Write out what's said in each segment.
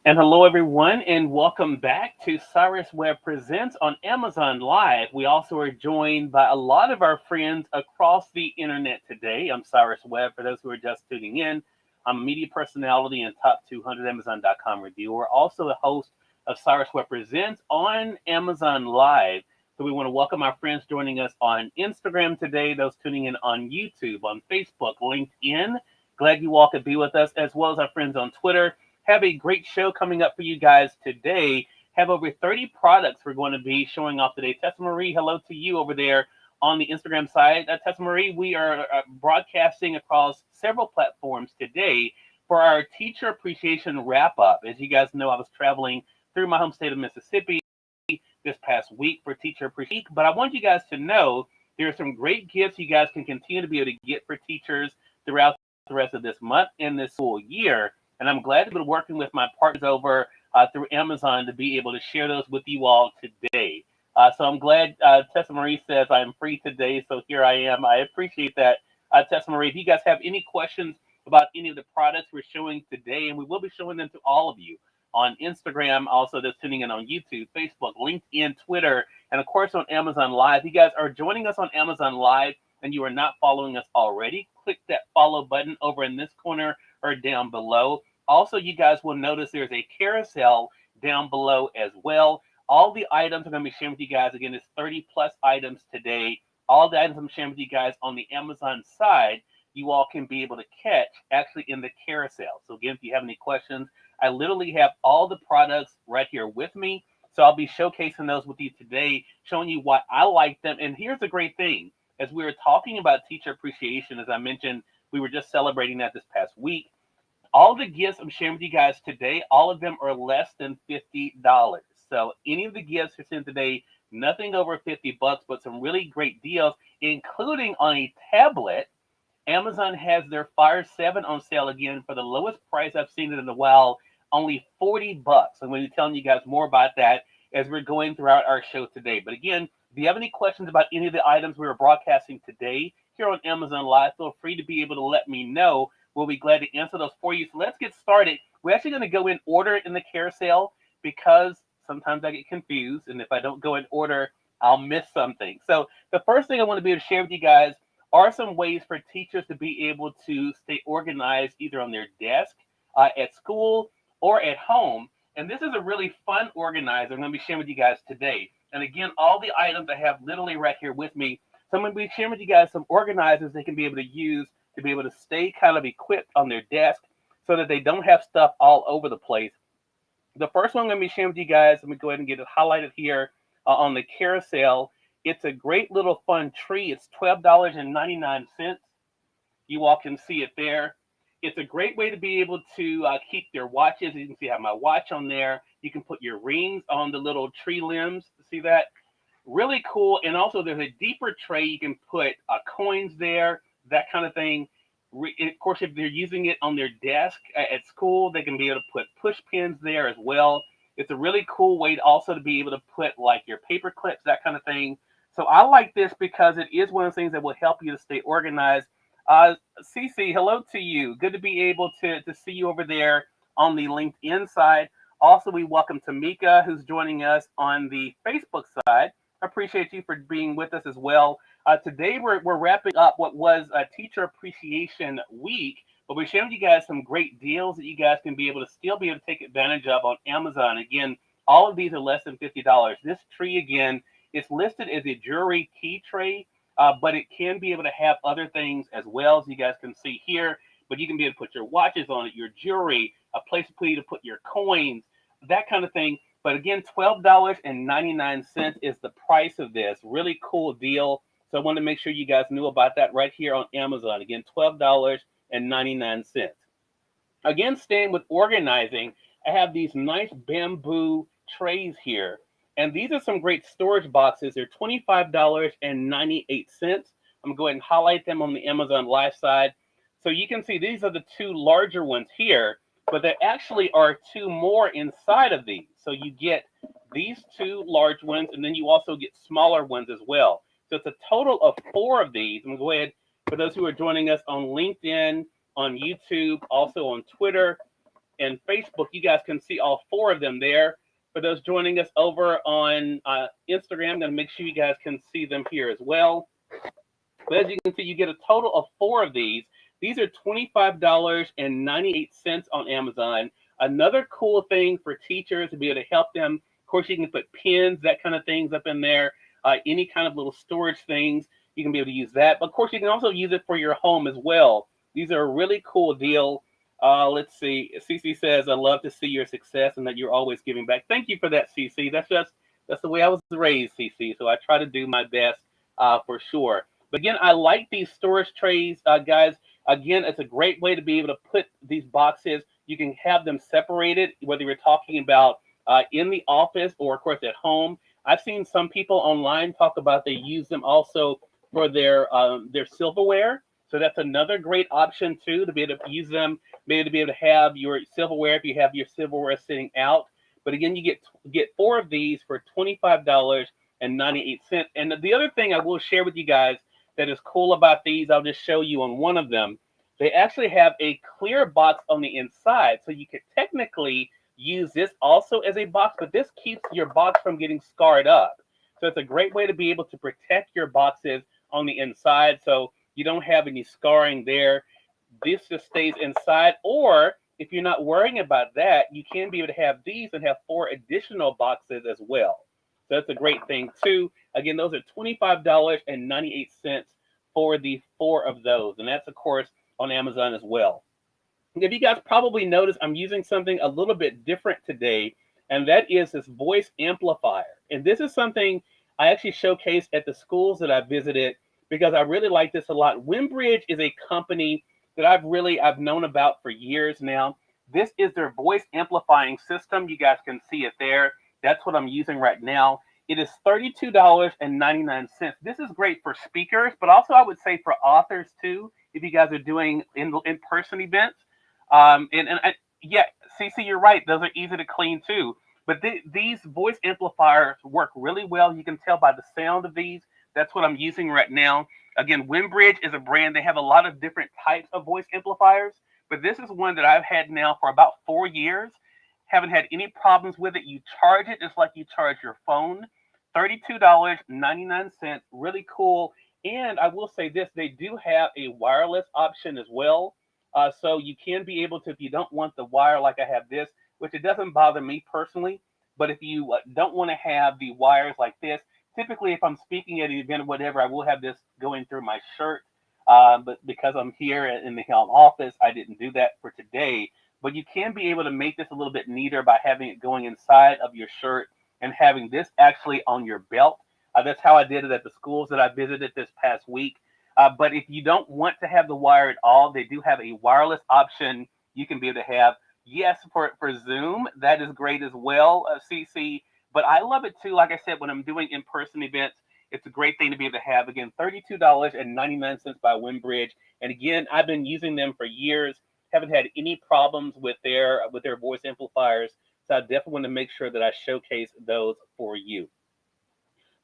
And hello, everyone, and welcome back to Cyrus Webb Presents on Amazon Live. We also are joined by a lot of our friends across the internet today. I'm Cyrus Webb. For those who are just tuning in, I'm a media personality and top 200 Amazon.com reviewer. Also, the host of Cyrus Webb Presents on Amazon Live. So, we want to welcome our friends joining us on Instagram today, those tuning in on YouTube, on Facebook, LinkedIn. Glad you all could be with us, as well as our friends on Twitter. Have a great show coming up for you guys today. Have over 30 products we're going to be showing off today. Tessa Marie, hello to you over there on the Instagram side. Tessa Marie, we are broadcasting across several platforms today for our teacher appreciation wrap up. As you guys know, I was traveling through my home state of Mississippi this past week for Teacher Appreciation Week, but I want you guys to know there are some great gifts you guys can continue to be able to get for teachers throughout the rest of this month and this school year. And I'm glad to be working with my partners over through Amazon to be able to share those with you all today. So I'm glad Tessa Marie says I'm free today, so here I am. I appreciate that, Tessa Marie. If you guys have any questions about any of the products we're showing today, and we will be showing them to all of you on Instagram, also that's tuning in on YouTube, Facebook, LinkedIn, Twitter, and of course on Amazon Live. You guys are joining us on Amazon Live and you are not following us already, click that follow button over in this corner or down below. Also, you guys will notice there's a carousel down below as well. All the items I'm going to be sharing with you guys, again, is 30 plus items today. All the items I'm sharing with you guys on the Amazon side, you all can be able to catch actually in the carousel. So again, if you have any questions, I literally have all the products right here with me. So I'll be showcasing those with you today, showing you why I like them. And here's the great thing. As we were talking about teacher appreciation, as I mentioned, we were just celebrating that this past week. All the gifts I'm sharing with you guys today, all of them are less than $50. So any of the gifts are sent today, nothing over 50 bucks, but some really great deals, including on a tablet. Amazon has their Fire 7 on sale again for the lowest price I've seen it in a while, only 40 bucks. I'm going to be telling you guys more about that as we're going throughout our show today. But again, if you have any questions about any of the items we are broadcasting today here on Amazon Live, feel free to be able to let me know. We'll be glad to answer those for you. So let's get started. We're actually going to go in order in the carousel because sometimes I get confused. And if I don't go in order, I'll miss something. So the first thing I want to be able to share with you guys are some ways for teachers to be able to stay organized either on their desk, at school, or at home. And this is a really fun organizer I'm going to be sharing with you guys today. And again, all the items I have literally right here with me. So I'm going to be sharing with you guys some organizers they can be able to use to be able to stay kind of equipped on their desk so that they don't have stuff all over the place. The first one I'm going to be sharing with you guys, let me go ahead and get it highlighted here on the carousel. It's a great little fun tree. It's $12.99. You all can see it there. It's a great way to be able to keep your watches. You can see I have my watch on there. You can put your rings on the little tree limbs. See that? Really cool. And also there's a deeper tray. You can put coins there, that kind of thing. Of course, if they're using it on their desk at school, they can be able to put push pins there as well. It's a really cool way to also to be able to put like your paper clips, that kind of thing. So I like this because it is one of the things that will help you to stay organized. Cece, hello to you. Good to be able to see you over there on the LinkedIn side. Also, we welcome Tamika, who's joining us on the Facebook side. I appreciate you for being with us as well. Today, we're wrapping up what was a Teacher Appreciation Week, but we're sharing with you guys some great deals that you guys can be able to still be able to take advantage of on Amazon. Again, all of these are less than $50. This tree, again, is listed as a jewelry key tray, but it can be able to have other things as well, as you guys can see here. But you can be able to put your watches on it, your jewelry, a place for you to put your coins, that kind of thing. But again, $12.99 is the price of this. Really cool deal. So I want to make sure you guys knew about that right here on Amazon. Again, $12.99. Again, staying with organizing, I have these nice bamboo trays here. And these are some great storage boxes. They're $25.98. I'm going to go ahead and highlight them on the Amazon Live side. So you can see these are the two larger ones here, but there actually are two more inside of these. So you get these two large ones, and then you also get smaller ones as well. So it's a total of four of these. I'm going to go ahead, for those who are joining us on LinkedIn, on YouTube, also on Twitter, and Facebook, you guys can see all 4 of them there. For those joining us over on Instagram, I'm going to make sure you guys can see them here as well. But as you can see, you get a total of 4 of these. These are $25.98 on Amazon. Another cool thing for teachers to be able to help them. Of course, you can put pins, that kind of things up in there. Any kind of little storage things, you can be able to use that. But of course, you can also use it for your home as well. These are a really cool deal. Let's see. CC says, "I love to see your success and that you're always giving back." Thank you for that, CC. That's the way I was raised, CC. So I try to do my best for sure. But again, I like these storage trays, guys. Again, it's a great way to be able to put these boxes. You can have them separated, whether you're talking about in the office or, of course, at home. I've seen some people online talk about they use them also for their silverware. So that's another great option too, to be able to use them, maybe to be able to have your silverware if you have your silverware sitting out. But again, you get 4 of these for $25.98. And the other thing I will share with you guys that is cool about these, I'll just show you on one of them. They actually have a clear box on the inside, so you could technically use this also as a box, but this keeps your box from getting scarred up. So it's a great way to be able to protect your boxes on the inside, so you don't have any scarring there. This just stays inside, or if you're not worrying about that, you can be able to have these and have 4 additional boxes as well. So that's a great thing too. Again, those are $25.98 for the 4 of those. And that's, of course, on Amazon as well. If you guys probably noticed, I'm using something a little bit different today, and that is this voice amplifier. And this is something I actually showcased at the schools that I visited because I really like this a lot. Wimbridge is a company that I've known about for years now. This is their voice amplifying system. You guys can see it there. That's what I'm using right now. It is $32.99. This is great for speakers, but also I would say for authors too, if you guys are doing in-person events. Yeah, CC, you're right. Those are easy to clean too. But these voice amplifiers work really well. You can tell by the sound of these. That's what I'm using right now. Again, Wimbridge is a brand. They have a lot of different types of voice amplifiers, but this is one that I've had now for about 4 years. Haven't had any problems with it. You charge it just like you charge your phone. $32.99. Really cool. And I will say this, they do have a wireless option as well. So you can be able to, if you don't want the wire like I have this, which it doesn't bother me personally, but if you don't want to have the wires like this, typically if I'm speaking at an event or whatever, I will have this going through my shirt. But because I'm here in the home office, I didn't do that for today. But you can be able to make this a little bit neater by having it going inside of your shirt and having this actually on your belt. That's how I did it at the schools that I visited this past week. But if you don't want to have the wire at all, they do have a wireless option you can be able to have. Yes, for Zoom, that is great as well, CC. But I love it too. Like I said, when I'm doing in-person events, it's a great thing to be able to have. Again, $32.99 by Wimbridge. And again, I've been using them for years. Haven't had any problems with their voice amplifiers. So I definitely want to make sure that I showcase those for you.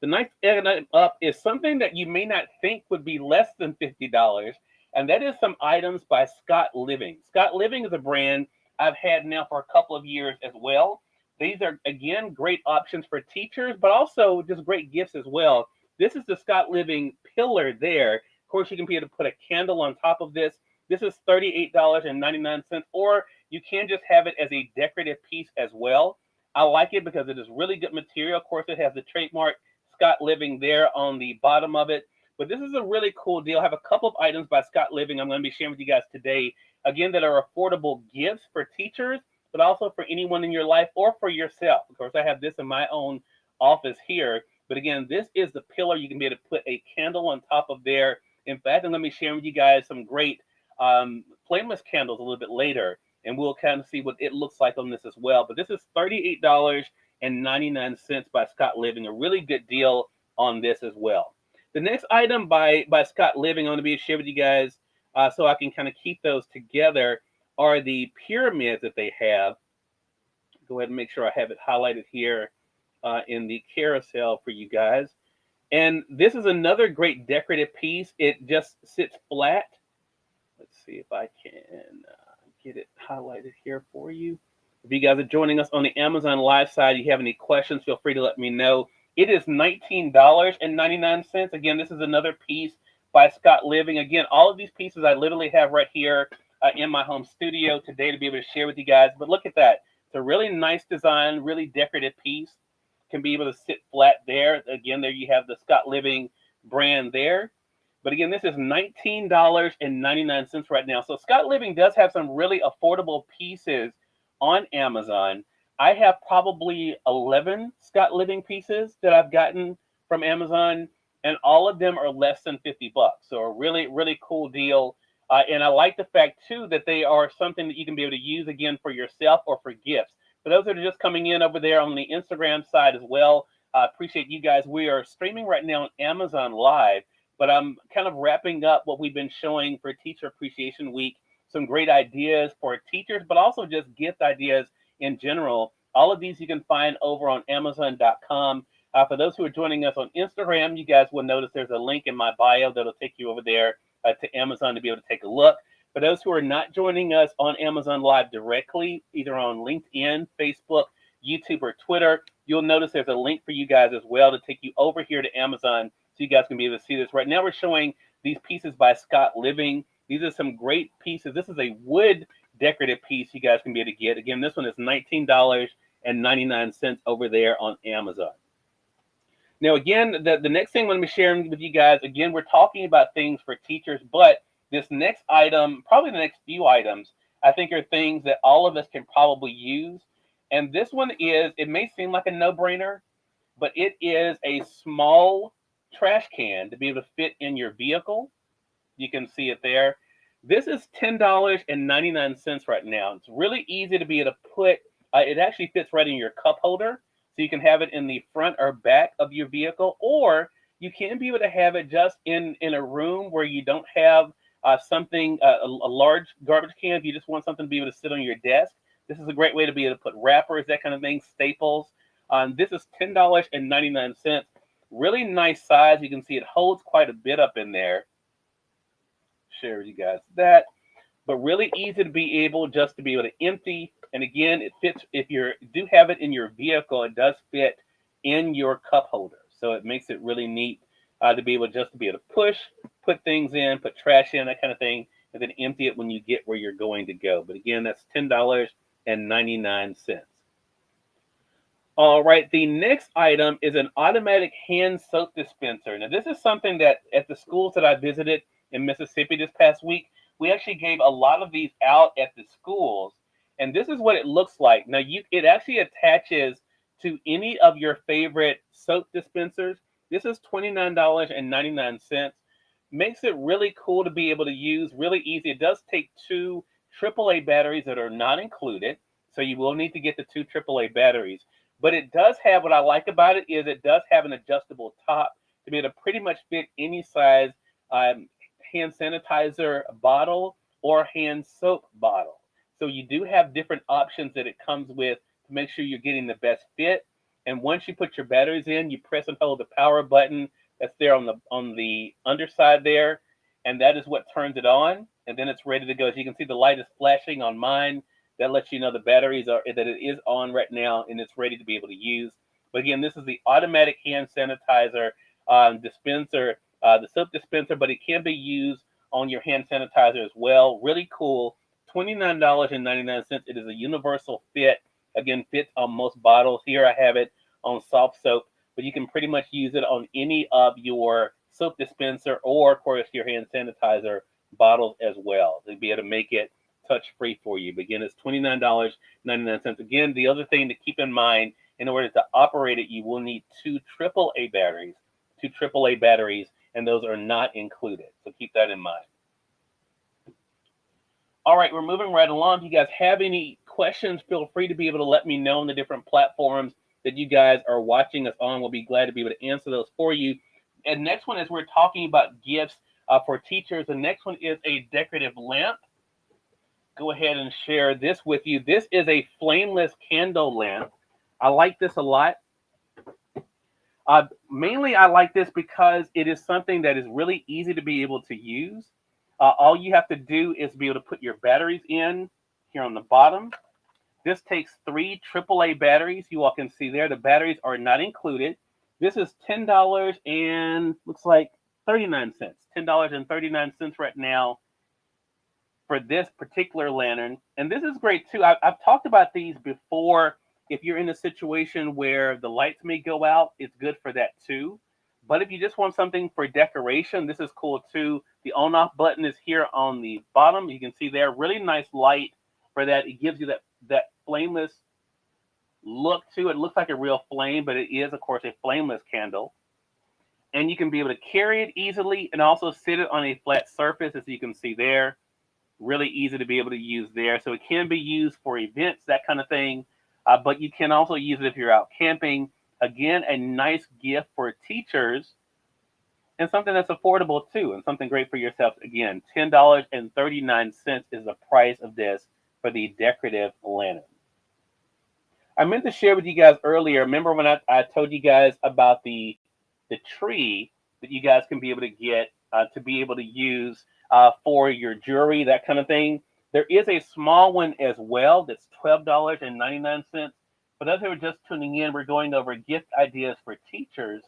The next item up is something that you may not think would be less than $50, and that is some items by Scott Living. Scott Living is a brand I've had now for a couple of years as well. These are, again, great options for teachers, but also just great gifts as well. This is the Scott Living pillar there. Of course, you can be able to put a candle on top of this. This is $38.99, or you can just have it as a decorative piece as well. I like it because it is really good material. Of course, it has the trademark Scott Living there on the bottom of it. But this is a really cool deal. I have a couple of items by Scott Living I'm going to be sharing with you guys today, again, that are affordable gifts for teachers, but also for anyone in your life or for yourself. Of course, I have this in my own office here. But again, this is the pillar. You can be able to put a candle on top of there. In fact, I'm going to be sharing with you guys some great flameless candles a little bit later, and we'll kind of see what it looks like on this as well. But this is $38.99 by Scott Living. A really good deal on this as well. The next item by Scott Living I'm going to be sharing with you guys so I can kind of keep those together are the pyramids that they have. Go ahead and make sure I have it highlighted here in the carousel for you guys. And this is another great decorative piece. It just sits flat. Let's see if I can get it highlighted here for you. If you guys are joining us on the Amazon Live side, you have any questions, feel free to let me know. It is $19.99. Again, this is another piece by Scott Living. Again, all of these pieces I literally have right here in my home studio today to be able to share with you guys. But look at that. It's a really nice design, really decorative piece. Can be able to sit flat there. Again, there you have the Scott Living brand there. But again, this is $19.99 right now. So Scott Living does have some really affordable pieces on Amazon. I have probably 11 Scott Living pieces that I've gotten from Amazon, and all of them are less than 50 bucks. So a really, really cool deal. And I like the fact, too, that they are something that you can be able to use, again, for yourself or for gifts. For those that are just coming in over there on the Instagram side as well, I appreciate you guys. We are streaming right now on Amazon Live, but I'm kind of wrapping up what we've been showing for Teacher Appreciation Week. Some great ideas for teachers, but also just gift ideas in general. All of these you can find over on Amazon.com. For those who are joining us on Instagram, you guys will notice there's a link in my bio that'll take you over there to Amazon to be able to take a look. For those who are not joining us on Amazon Live directly, either on LinkedIn, Facebook, YouTube, or Twitter, you'll notice there's a link for you guys as well to take you over here to Amazon so you guys can be able to see this. Right now we're showing these pieces by Scott Living. These are some great pieces. This is a wood decorative piece you guys can be able to get. Again, this one is $19.99 over there on Amazon. Now, again, the next thing I'm going to be sharing with you guys, again, we're talking about things for teachers, but this next item, probably the next few items, I think are things that all of us can probably use. And this one is, it may seem like a no-brainer, but it is a small trash can to be able to fit in your vehicle. You can see it there. This is $10.99 right now. It's really easy to be able to put, it actually fits right in your cup holder. So you can have it in the front or back of your vehicle, or you can be able to have it just in a room where you don't have something, a large garbage can. If you just want something to be able to sit on your desk, this is a great way to be able to put wrappers, that kind of thing, staples. This is $10.99. Really nice size. You can see it holds quite a bit up in there. Share with you guys that. But really easy to be able just to be able to empty. And again, it fits, if you do have it in your vehicle, it does fit in your cup holder. So it makes it really neat to be able just to be able to push, put things in, put trash in, that kind of thing, and then empty it when you get where you're going to go. But again, that's $10.99. All right, the next item is an automatic hand soap dispenser. Now, this is something that at the schools that I visited in Mississippi this past week, we actually gave a lot of these out at the schools. And this is what it looks like. Now, it actually attaches to any of your favorite soap dispensers. This is $29.99. Makes it really cool to be able to use, really easy. It does take two AAA batteries that are not included. So you will need to get the two AAA batteries. But it does have, what I like about it is it does have an adjustable top to be able to pretty much fit any size hand sanitizer bottle or hand soap bottle. So you do have different options that it comes with to make sure you're getting the best fit. And once you put your batteries in, you press and hold the power button that's there on the underside there, and that is what turns it on. And then it's ready to go. As you can see, the light is flashing on mine. That lets you know the batteries that it is on right now, and it's ready to be able to use. But again, this is the automatic hand sanitizer dispenser, the soap dispenser, but it can be used on your hand sanitizer as well. Really cool. $29.99. It is a universal fit. Again, fits on most bottles. Here I have it on soft soap, but you can pretty much use it on any of your soap dispenser or, of course, your hand sanitizer bottles as well to be able to make it touch-free for you. But again, it's $29.99. Again, the other thing to keep in mind, in order to operate it, you will need two AAA batteries, and those are not included. So keep that in mind. All right, we're moving right along. If you guys have any questions, feel free to be able to let me know on the different platforms that you guys are watching us on. We'll be glad to be able to answer those for you. And next one is we're talking about gifts for teachers. The next one is a decorative lamp. Go ahead and share this with you. This is a flameless candle lamp. I like this a lot. Mainly, I like this because it is something that is really easy to be able to use. All you have to do is be able to put your batteries in, here on the bottom. This takes 3 AAA batteries. You all can see there. The batteries are not included. This is $10 and looks like 39 cents. $10.39 right now for this particular lantern. And this is great too. I've talked about these before. If you're in a situation where the lights may go out, it's good for that too. But if you just want something for decoration, this is cool too. The on-off button is here on the bottom. You can see there, really nice light for that. It gives you that flameless look to it. It looks like a real flame, but it is, of course, a flameless candle. And you can be able to carry it easily and also sit it on a flat surface, as you can see there. Really easy to be able to use there. So it can be used for events, that kind of thing. But you can also use it if you're out camping. Again, a nice gift for teachers and something that's affordable too, and something great for yourself. Again, $10.39 is the price of this for the decorative lantern. I meant to share with you guys earlier. Remember when I told you guys about the tree that you guys can be able to get to be able to use for your jewelry, that kind of thing. There is a small one as well that's $12.99. For those who are just tuning in, we're going over gift ideas for teachers.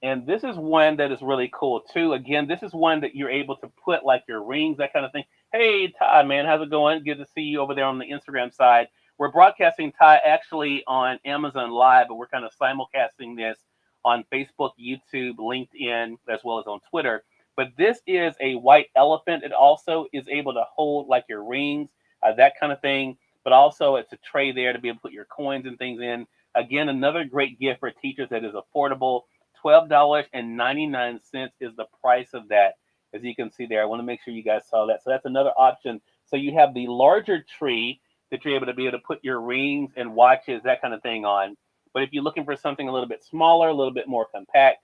And this is one that is really cool too. Again, this is one that you're able to put like your rings, that kind of thing. Hey, Ty, man, how's it going? Good to see you over there on the Instagram side. We're broadcasting Ty actually on Amazon Live, but we're kind of simulcasting this on Facebook, YouTube, LinkedIn, as well as on Twitter. But this is a white elephant. It also is able to hold like your rings, that kind of thing. But also it's a tray there to be able to put your coins and things in. Again, another great gift for teachers that is affordable. $12.99 is the price of that. As you can see there, I want to make sure you guys saw that. So that's another option. So you have the larger tree that you're able to put your rings and watches, that kind of thing on. But if you're looking for something a little bit smaller, a little bit more compact,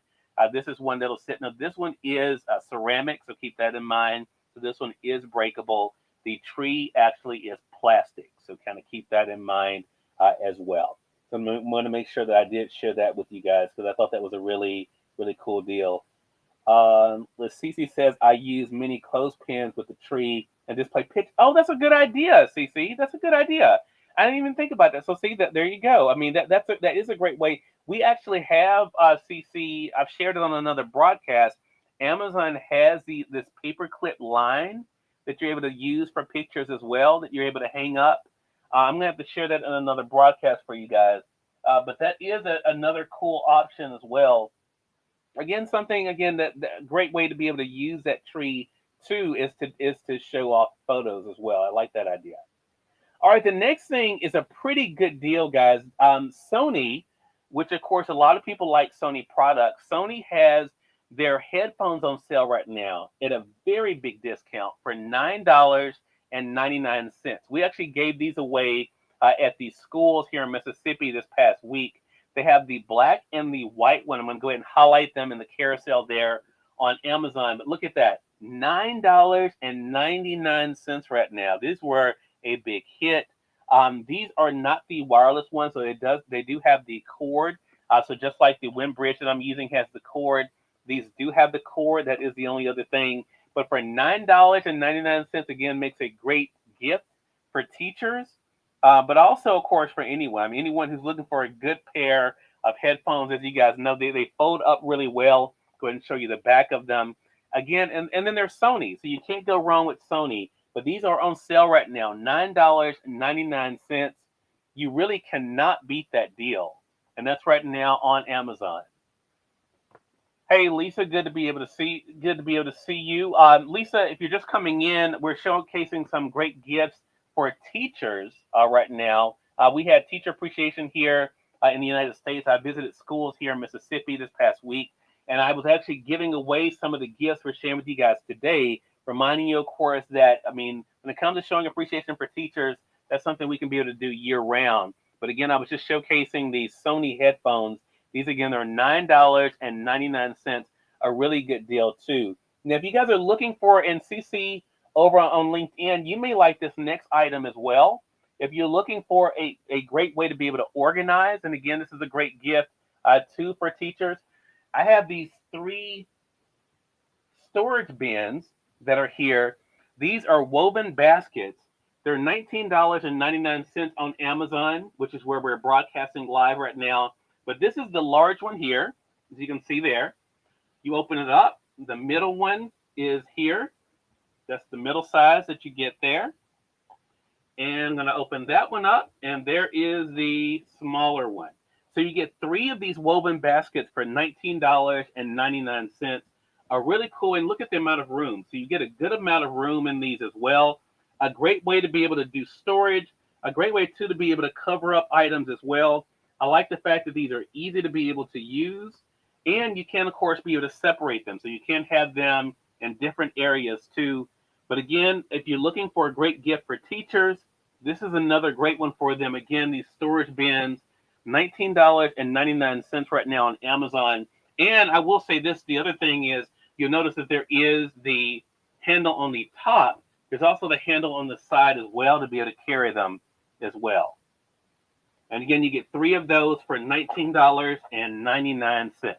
this is one that'll sit. Now, this one is ceramic, so keep that in mind. So this one is breakable. The tree actually is plastic, so kind of keep that in mind as well. So I'm going to make sure that I did share that with you guys because I thought that was a really, really cool deal. Cece says, I use mini clothespins with the tree and display pictures. Oh, that's a good idea, Cece. That's a good idea. I didn't even think about that. So see that there you go. I mean, that is a great way. We actually have CC. I've shared it on another broadcast. Amazon has this paperclip line that you're able to use for pictures as well, that you're able to hang up. I'm gonna have to share that in another broadcast for you guys. But that is another cool option as well. Again, that great way to be able to use that tree too is to show off photos as well. I like that idea. All right, the next thing is a pretty good deal, guys. Sony, which of course a lot of people like Sony products. Sony has their headphones on sale right now at a very big discount for $9.99. We actually gave these away at the schools here in Mississippi this past week. They have the black and the white one. I'm going to go ahead and highlight them in the carousel there on Amazon. But look at that, $9.99 right now. These were a big hit. These are not the wireless ones, so they do have the cord. So just like the Windbridge that I'm using has the cord, these do have the cord. That is the only other thing. But for $9.99, again, makes a great gift for teachers, but also, of course, for anyone. I mean, anyone who's looking for a good pair of headphones, as you guys know, they fold up really well. Go ahead and show you the back of them. Again, and then there's Sony, so you can't go wrong with Sony. But these are on sale right now, $9.99. You really cannot beat that deal. And that's right now on Amazon. Hey, Lisa, good to be able to see you. Lisa, if you're just coming in, we're showcasing some great gifts for teachers right now. We had Teacher Appreciation here in the United States. I visited schools here in Mississippi this past week, and I was actually giving away some of the gifts we're sharing with you guys today, reminding you, of course, that, I mean, when it comes to showing appreciation for teachers, that's something we can be able to do year-round. But again, I was just showcasing these Sony headphones. These, again, are $9.99, a really good deal, too. Now, if you guys are looking for, and CC over on LinkedIn, you may like this next item as well. If you're looking for a great way to be able to organize, and again, this is a great gift, too, for teachers, I have these 3 storage bins that are here. These are woven baskets They're $19.99 on Amazon, which is where we're broadcasting live right now. But this is the large one here, as you can see there. You open it up. The middle one is here. That's the middle size that you get there. And I'm going to open that one up, and there is the smaller one. So you get 3 of these woven baskets for $19.99. Are really cool, and look at the amount of room. So you get a good amount of room in these as well. A great way to be able to do storage. A great way, too, to be able to cover up items as well. I like the fact that these are easy to be able to use, and you can, of course, be able to separate them. So you can have them in different areas, too. But again, if you're looking for a great gift for teachers, this is another great one for them. Again, these storage bins, $19.99 right now on Amazon. And I will say this, the other thing is, you'll notice that there is the handle on the top. There's also the handle on the side as well to be able to carry them as well. And again, you get 3 of those for $19.99.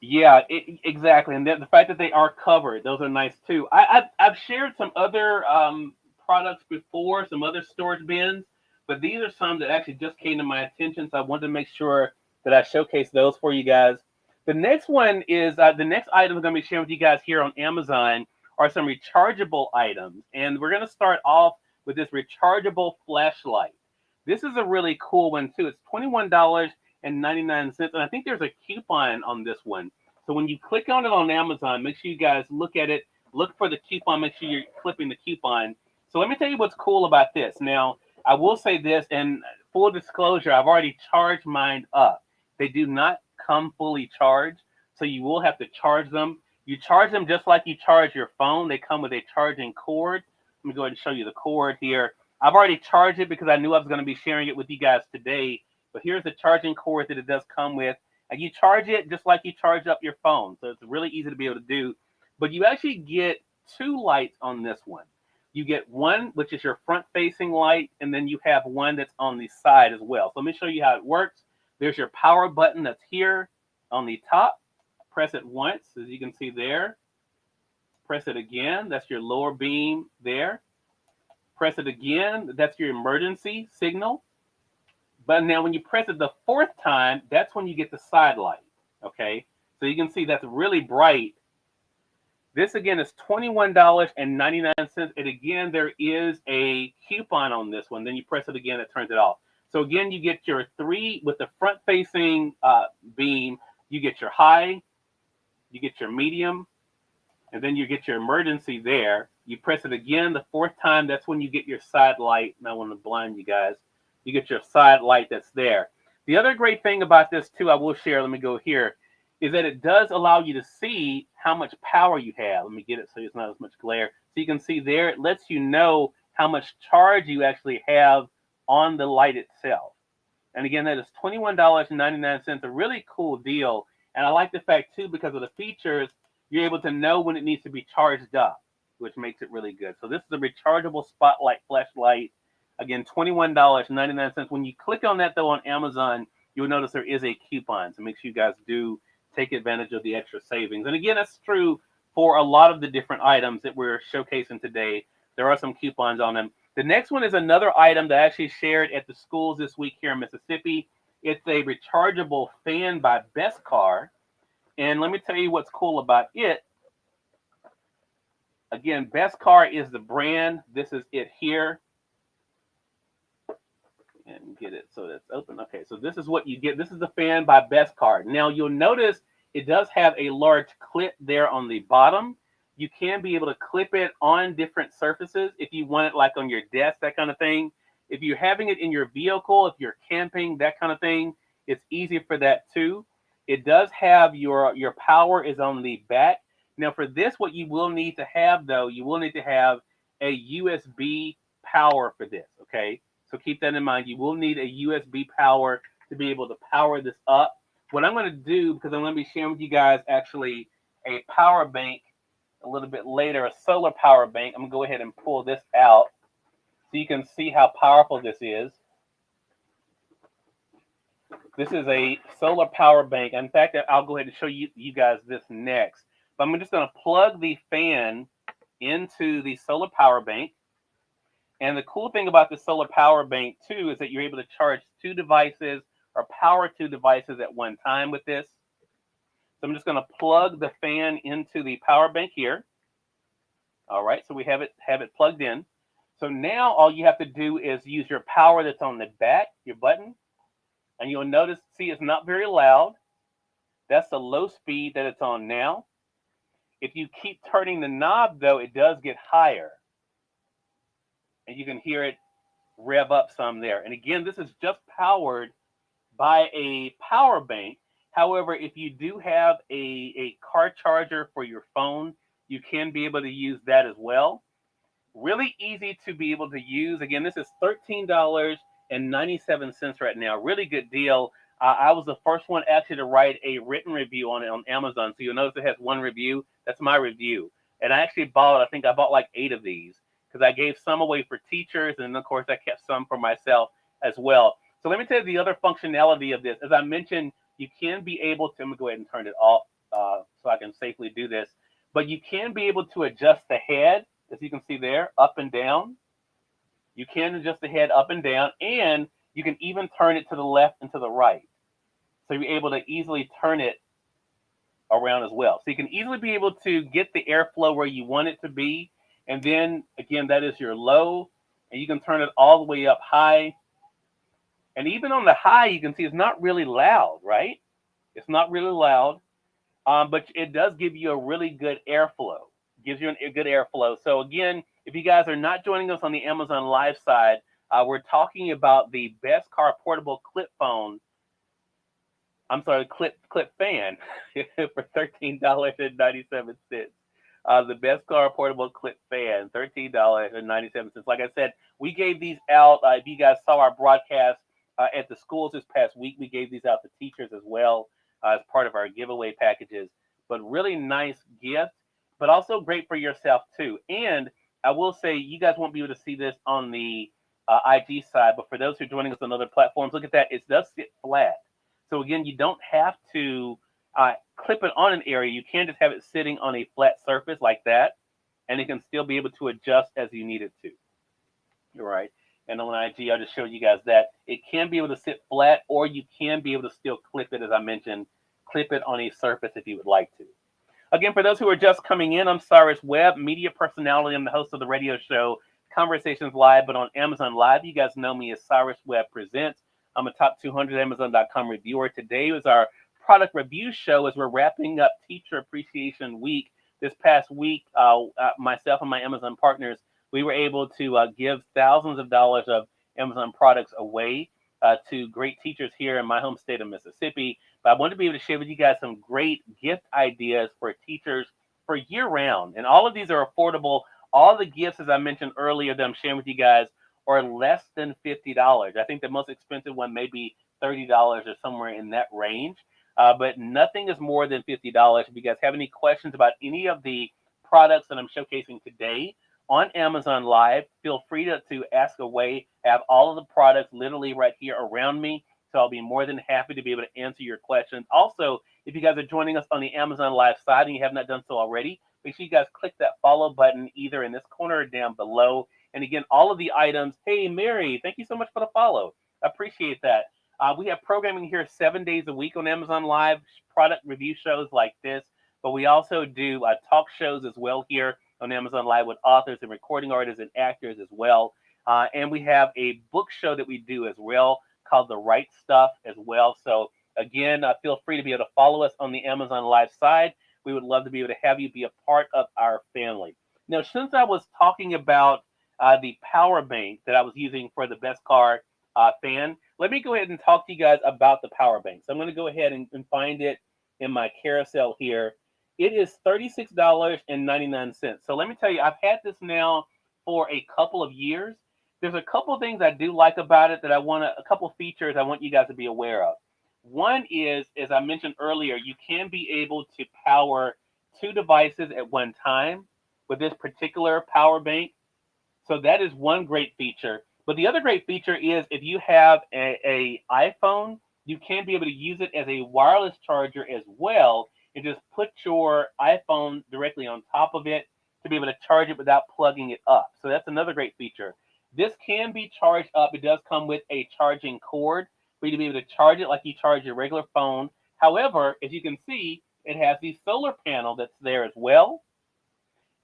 Yeah, exactly. And the fact that they are covered, those are nice too. I've shared some other products before, some other storage bins, but these are some that actually just came to my attention. So I wanted to make sure that I showcase those for you guys. The next one is the next item I'm going to be sharing with you guys here on Amazon are some rechargeable items. And we're going to start off with this rechargeable flashlight. This is a really cool one too. It's $21.99. And I think there's a coupon on this one. So when you click on it on Amazon, make sure you guys look at it, look for the coupon, make sure you're clipping the coupon. So let me tell you what's cool about this. Now, I will say this, and full disclosure, I've already charged mine up. They do not come fully charged, so you will have to charge them. You charge them just like you charge your phone. They come with a charging cord. Let me go ahead and show you the cord here. I've already charged it because I knew I was going to be sharing it with you guys today. But here's the charging cord that it does come with. And you charge it just like you charge up your phone. So it's really easy to be able to do. But you actually get 2 lights on this one. You get one, which is your front-facing light, and then you have one that's on the side as well. So let me show you how it works. There's your power button that's here on the top. Press it once, as you can see there. Press it again. That's your lower beam there. Press it again. That's your emergency signal. But now when you press it the 4th time, that's when you get the side light. Okay? So you can see that's really bright. This again is $21.99. And again, there is a coupon on this one. Then you press it again, it turns it off. So again, you get your 3 with the front-facing beam. You get your high, you get your medium, and then you get your emergency there. You press it again the 4th time. That's when you get your side light. And I want to blind you guys. You get your side light that's there. The other great thing about this too, I will share, let me go here, is that it does allow you to see how much power you have. Let me get it so it's not as much glare. So you can see there, it lets you know how much charge you actually have on the light itself. And again, that is $21.99, a really cool deal. And I like the fact too, because of the features, you're able to know when it needs to be charged up, which makes it really good. So this is a rechargeable spotlight flashlight. Again, $21.99. When you click on that though on Amazon, you'll notice there is a coupon. So make sure you guys do take advantage of the extra savings. And again, that's true for a lot of the different items that we're showcasing today. There are some coupons on them. The next one is another item that I actually shared at the schools this week here in Mississippi. It's a rechargeable fan by Best Car. And let me tell you what's cool about it. Again, Best Car is the brand. This is it here. And get it so that's open. Okay, so this is what you get. This is the fan by Best Car. Now you'll notice it does have a large clip there on the bottom. You can be able to clip it on different surfaces if you want it like on your desk, that kind of thing. If you're having it in your vehicle, if you're camping, that kind of thing, it's easy for that too. It does have your power is on the back. Now for this, what you will need to have though, you will need to have a USB power for this, okay? So keep that in mind. You will need a USB power to be able to power this up. What I'm going to do, because I'm going to be sharing with you guys actually a power bank a little bit later, a solar power bank. I'm going to go ahead and pull this out so you can see how powerful this is. This is a solar power bank. In fact, I'll go ahead and show you guys this next. But I'm just going to plug the fan into the solar power bank. And the cool thing about the solar power bank too is that you're able to charge two devices or power two devices at one time with this. So I'm just going to plug the fan into the power bank here. All right, so we have it plugged in. So now all you have to do is use your power that's on the back, your button, and you'll notice, see, it's not very loud. That's the low speed that it's on now. If you keep turning the knob, though, it does get higher. And you can hear it rev up some there. And again, this is just powered by a power bank. However, if you do have a car charger for your phone, you can be able to use that as well. Really easy to be able to use. Again, this is $13.97 right now. Really good deal. I was the first one actually to write a written review on it on Amazon. So you'll notice it has one review. That's my review. And I actually I think I bought like 8 of these because I gave some away for teachers. And of course, I kept some for myself as well. So let me tell you the other functionality of this. As I mentioned, you can be able to, let me go ahead and turn it off so I can safely do this. But you can be able to adjust the head, as you can see there, up and down. You can adjust the head up and down, and you can even turn it to the left and to the right. So you're able to easily turn it around as well. So you can easily be able to get the airflow where you want it to be. And then, again, that is your low, and you can turn it all the way up high. And even on the high, you can see it's not really loud, right? It's not really loud, but it does give you a really good airflow. Gives you a good airflow. So again, if you guys are not joining us on the Amazon Live side, we're talking about the best car portable clip phone. I'm sorry, clip fan for $13.97. The best car portable clip fan, $13.97. Like I said, we gave these out. If you guys saw our broadcast at the schools this past week, we gave these out to teachers as well as part of our giveaway packages. But really nice gift, but also great for yourself too. And I will say, you guys won't be able to see this on the IG side, but for those who are joining us on other platforms, look at that. It does sit flat. So again, you don't have to clip it on an area. You can just have it sitting on a flat surface like that, and it can still be able to adjust as you need it to. All right. And on IG, I just showed you guys that it can be able to sit flat, or you can be able to still clip it, as I mentioned, clip it on a surface if you would like to. Again, for those who are just coming in, I'm Cyrus Webb, media personality. I'm the host of the radio show Conversations Live, but on Amazon Live, you guys know me as Cyrus Webb Presents. I'm a top 200 Amazon.com reviewer. Today is our product review show as we're wrapping up Teacher Appreciation Week. This past week, myself and my Amazon partners, we were able to give thousands of dollars of Amazon products away to great teachers here in my home state of Mississippi. But I wanted to be able to share with you guys some great gift ideas for teachers for year-round. And all of these are affordable. All the gifts, as I mentioned earlier, that I'm sharing with you guys are less than $50. I think the most expensive one may be $30 or somewhere in that range. But nothing is more than $50. If you guys have any questions about any of the products that I'm showcasing today on Amazon Live, feel free to ask away. I have all of the products literally right here around me. So I'll be more than happy to be able to answer your questions. Also, if you guys are joining us on the Amazon Live side and you have not done so already, make sure you guys click that follow button either in this corner or down below. And again, all of the items. Hey, Mary, thank you so much for the follow. I appreciate that. We have programming here 7 days a week on Amazon Live, product review shows like this. But we also do talk shows as well here on Amazon Live with authors and recording artists and actors as well. And we have a book show that we do as well called The Right Stuff as well. So again, feel free to be able to follow us on the Amazon Live side. We would love to be able to have you be a part of our family. Now, since I was talking about the power bank that I was using for the best car fan, let me go ahead and talk to you guys about the power bank. So I'm going to go ahead and find it in my carousel here. It is $36.99. So let me tell you, I've had this now for a couple of years. There's a couple of things I do like about it that a couple features I want you guys to be aware of. One is, as I mentioned earlier, you can be able to power 2 devices at one time with this particular power bank. So that is one great feature. But the other great feature is if you have a iPhone, you can be able to use it as a wireless charger as well, and just put your iPhone directly on top of it to be able to charge it without plugging it up. So that's another great feature. This can be charged up. It does come with a charging cord for you to be able to charge it like you charge your regular phone. However, as you can see, it has the solar panel that's there as well.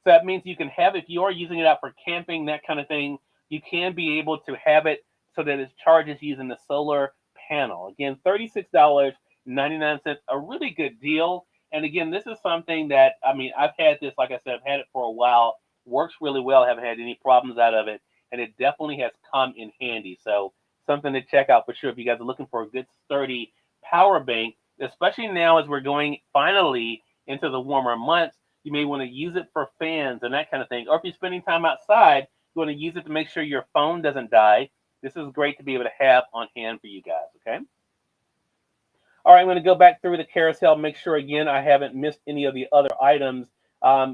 So that means you can have, if you are using it out for camping, that kind of thing, you can be able to have it so that it charges using the solar panel. Again, $36.99, a really good deal. And again, this is something that, I mean, I've had this, like I said, I've had it for a while, works really well, haven't had any problems out of it, and it definitely has come in handy. So something to check out for sure if you guys are looking for a good sturdy power bank, especially now as we're going finally into the warmer months. You may want to use it for fans and that kind of thing. Or if you're spending time outside, you want to use it to make sure your phone doesn't die. This is great to be able to have on hand for you guys, okay? All right, I'm going to go back through the carousel, make sure, again, I haven't missed any of the other items.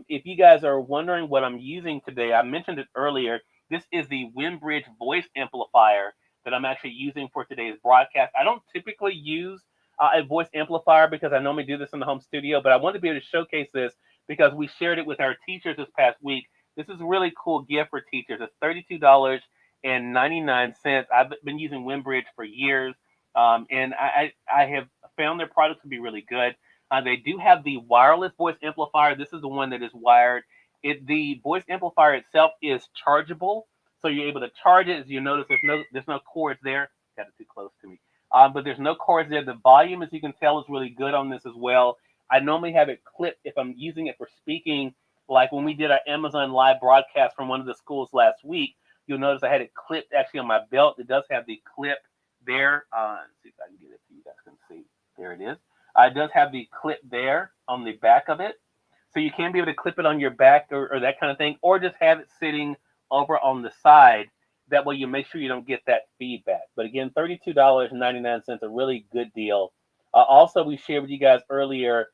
If you guys are wondering what I'm using today, I mentioned it earlier. This is the Windbridge voice amplifier that I'm actually using for today's broadcast. I don't typically use a voice amplifier because I normally do this in the home studio, but I wanted to be able to showcase this because we shared it with our teachers this past week. This is a really cool gift for teachers. It's $32.99. I've been using Windbridge for years, and I have found their products to be really good. They do have the wireless voice amplifier. This is the one that is wired. The voice amplifier itself is chargeable, so you're able to charge it. As you notice, there's no cords there. Got it too close to me. But there's no cords there. The volume, as you can tell, is really good on this as well. I normally have it clipped if I'm using it for speaking. Like when we did our Amazon live broadcast from one of the schools last week, you'll notice I had it clipped actually on my belt. It does have the clip there. Let's see if I can get it so you guys can see. There it is. It does have the clip there on the back of it. So you can be able to clip it on your back or that kind of thing, or just have it sitting over on the side. That way you make sure you don't get that feedback. But again, $32.99, a really good deal. Also, we shared with you guys earlier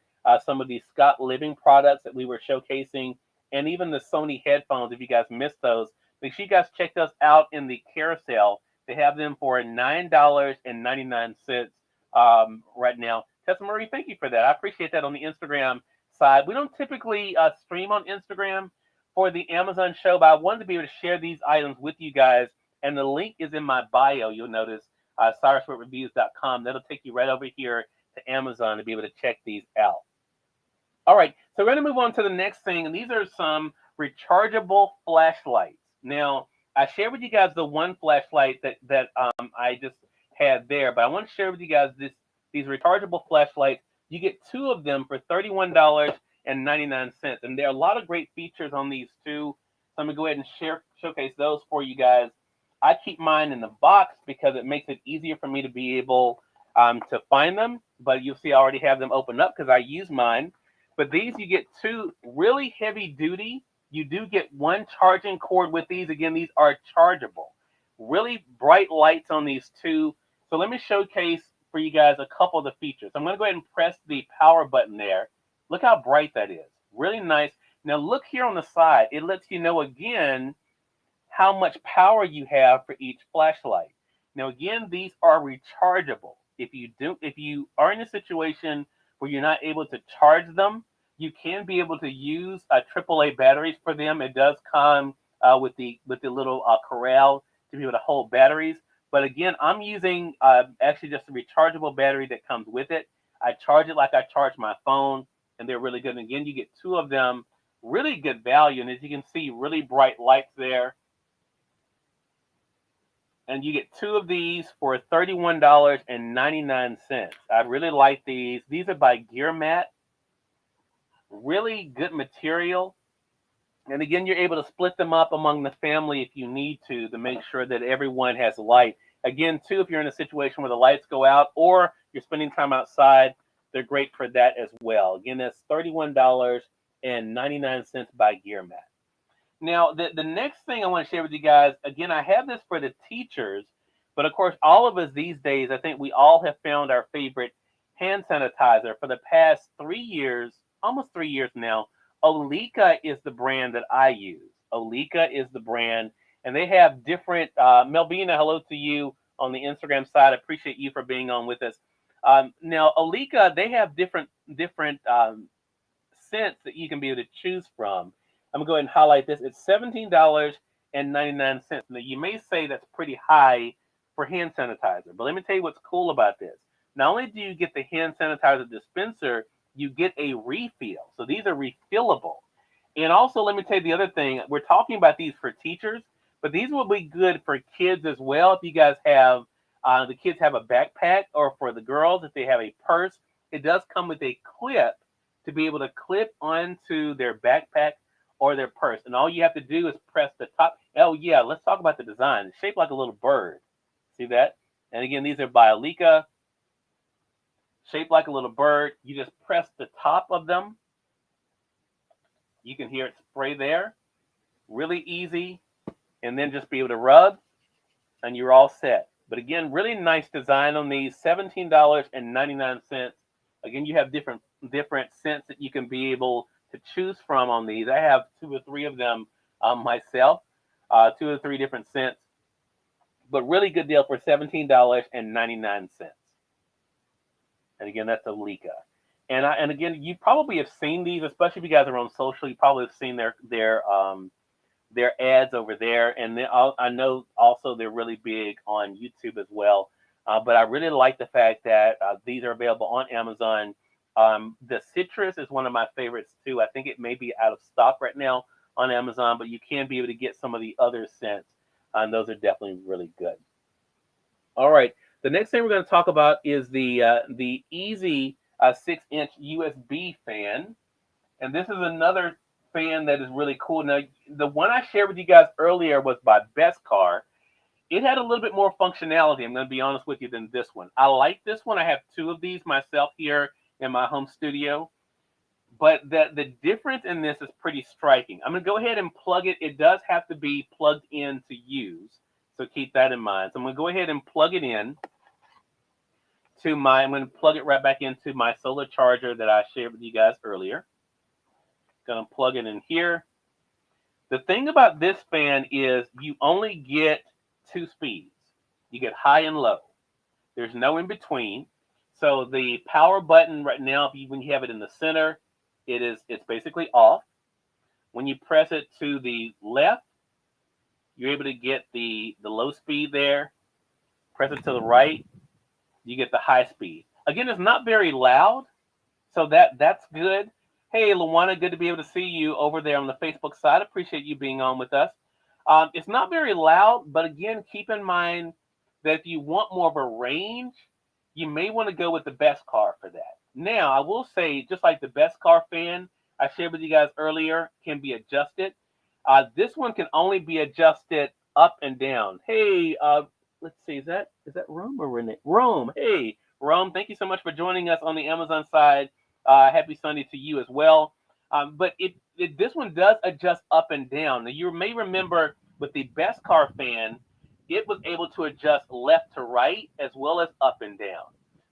some of the Scott Living products that we were showcasing, and even the Sony headphones. If you guys missed those, make sure you guys check those out in the carousel. They have them for $9.99 right now. Tessa Marie, thank you for that. I appreciate that on the Instagram side. We don't typically stream on Instagram for the Amazon show, but I wanted to be able to share these items with you guys, and the link is in my bio. You'll notice cyruswebreviews.com. That'll take you right over here to Amazon to be able to check these out. All right, so we're going to move on to the next thing, and these are some rechargeable flashlights. Now, I shared with you guys the one flashlight that I just had there, but I want to share with you guys these rechargeable flashlights. You get two of them for $31.99, and there are a lot of great features on these two. So I'm going to go ahead and showcase those for you guys. I keep mine in the box because it makes it easier for me to be able to find them, but you'll see I already have them opened up because I use mine. But these, you get two really heavy duty. You do get one charging cord with these. Again, these are chargeable. Really bright lights on these two. So let me showcase for you guys a couple of the features. I'm going to go ahead and press the power button there. Look how bright that is. Really nice. Now look here on the side. It lets you know again how much power you have for each flashlight. Now again, these are rechargeable. If you are in a situation where you're not able to charge them, you can be able to use AAA batteries for them. It does come with the little corral to be able to hold batteries. But again, I'm using actually just a rechargeable battery that comes with it. I charge it like I charge my phone, and they're really good. And again, you get two of them, really good value. And as you can see, really bright lights there. And you get two of these for $31.99. I really like these. These are by GearMat. Really good material. And again, you're able to split them up among the family if you need to make sure that everyone has light. Again, too, if you're in a situation where the lights go out or you're spending time outside, they're great for that as well. Again, that's $31.99 by GearMat. Now, the next thing I want to share with you guys, again, I have this for the teachers, but of course, all of us these days, I think we all have found our favorite hand sanitizer. For the past 3 years, almost 3 years now, Olika is the brand that I use. Olika is the brand, and they have different, Melvina, hello to you on the Instagram side. I appreciate you for being on with us. Now, Olika, they have different scents that you can be able to choose from. I'm going to go ahead and highlight this. It's $17.99. Now, you may say that's pretty high for hand sanitizer, but let me tell you what's cool about this. Not only do you get the hand sanitizer dispenser, you get a refill. So these are refillable. And also, let me tell you the other thing. We're talking about these for teachers, but these will be good for kids as well. If you guys have, the kids have a backpack, or for the girls, if they have a purse, it does come with a clip to be able to clip onto their backpack or their purse. And all you have to do is press the top. Oh, yeah, let's talk about the design. It's shaped like a little bird. See that? And again, these are by Alika, shaped like a little bird. You just press the top of them. You can hear it spray there. Really easy. And then just be able to rub, and you're all set. But again, really nice design on these, $17.99. Again, you have different scents that you can be able to choose from on these. I have 2 or 3 of them myself, 2 or 3 different scents. But really good deal for $17.99. And again, that's Alika. And again, you probably have seen these, especially if you guys are on social. You probably have seen their ads over there, and I know also they're really big on YouTube as well. But I really like the fact that these are available on Amazon. The citrus is one of my favorites too. I think it may be out of stock right now on Amazon, but you can be able to get some of the other scents, and those are definitely really good. All right, the next thing we're going to talk about is the Easy 6-inch USB fan, and this is another fan that is really cool. Now, the one I shared with you guys earlier was by Bestcar. It had a little bit more functionality, I'm going to be honest with you, than this one. I like this one. I have 2 of these myself here in my home studio. But the difference in this is pretty striking. I'm going to go ahead and plug it. It does have to be plugged in to use, so keep that in mind. So I'm going to go ahead and plug it in to I'm going to plug it right back into my solar charger that I shared with you guys earlier. Going to plug it in here. The thing about this fan is you only get 2 speeds. You get high and low. There's no in between. So the power button right now, when you have it in the center, it's basically off. When you press it to the left, you're able to get the low speed there. Press it to the right, you get the high speed. Again, it's not very loud, so that's good. Hey, Luana, good to be able to see you over there on the Facebook side. Appreciate you being on with us. It's not very loud, but again, keep in mind that if you want more of a range, you may want to go with the Bestcar for that. Now, I will say, just like the Bestcar fan I shared with you guys earlier can be adjusted, this one can only be adjusted up and down. Hey, let's see, is that Rome or Renee? Rome. Hey, Rome, thank you so much for joining us on the Amazon side. Happy Sunday to you as well. But this one does adjust up and down. Now, you may remember with the Bestcar fan, it was able to adjust left to right as well as up and down.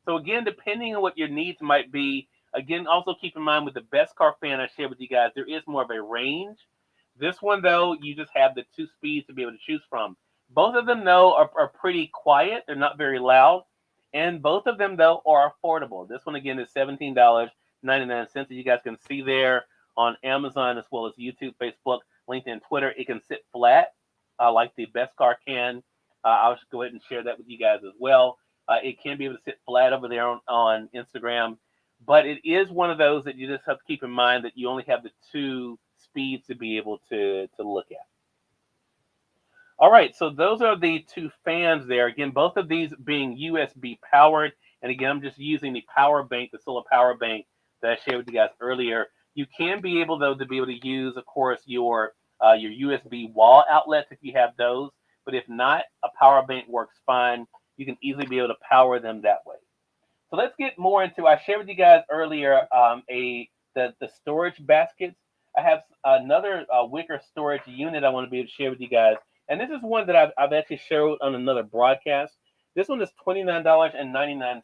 So again, depending on what your needs might be, again, also keep in mind with the Bestcar fan I shared with you guys, there is more of a range. This one, though, you just have the 2 speeds to be able to choose from. Both of them, though, are pretty quiet. They're not very loud. And both of them, though, are affordable. This one, again, is $17.99 that you guys can see there on Amazon as well as YouTube, Facebook, LinkedIn, Twitter. It can sit flat like the Bestcar can. I'll just go ahead and share that with you guys as well. It can be able to sit flat over there on Instagram. But it is one of those that you just have to keep in mind that you only have the 2 speeds to be able to look at. All right, so those are the 2 fans there. Again, both of these being USB powered. And again, I'm just using the power bank, the solar power bank that I shared with you guys earlier. You can be able, though, to be able to use, of course, your USB wall outlets if you have those. But if not, a power bank works fine. You can easily be able to power them that way. So let's get more into, I shared with you guys earlier the storage baskets. I have another wicker storage unit I want to be able to share with you guys. And this is one that I've actually showed on another broadcast. This one is $29.99.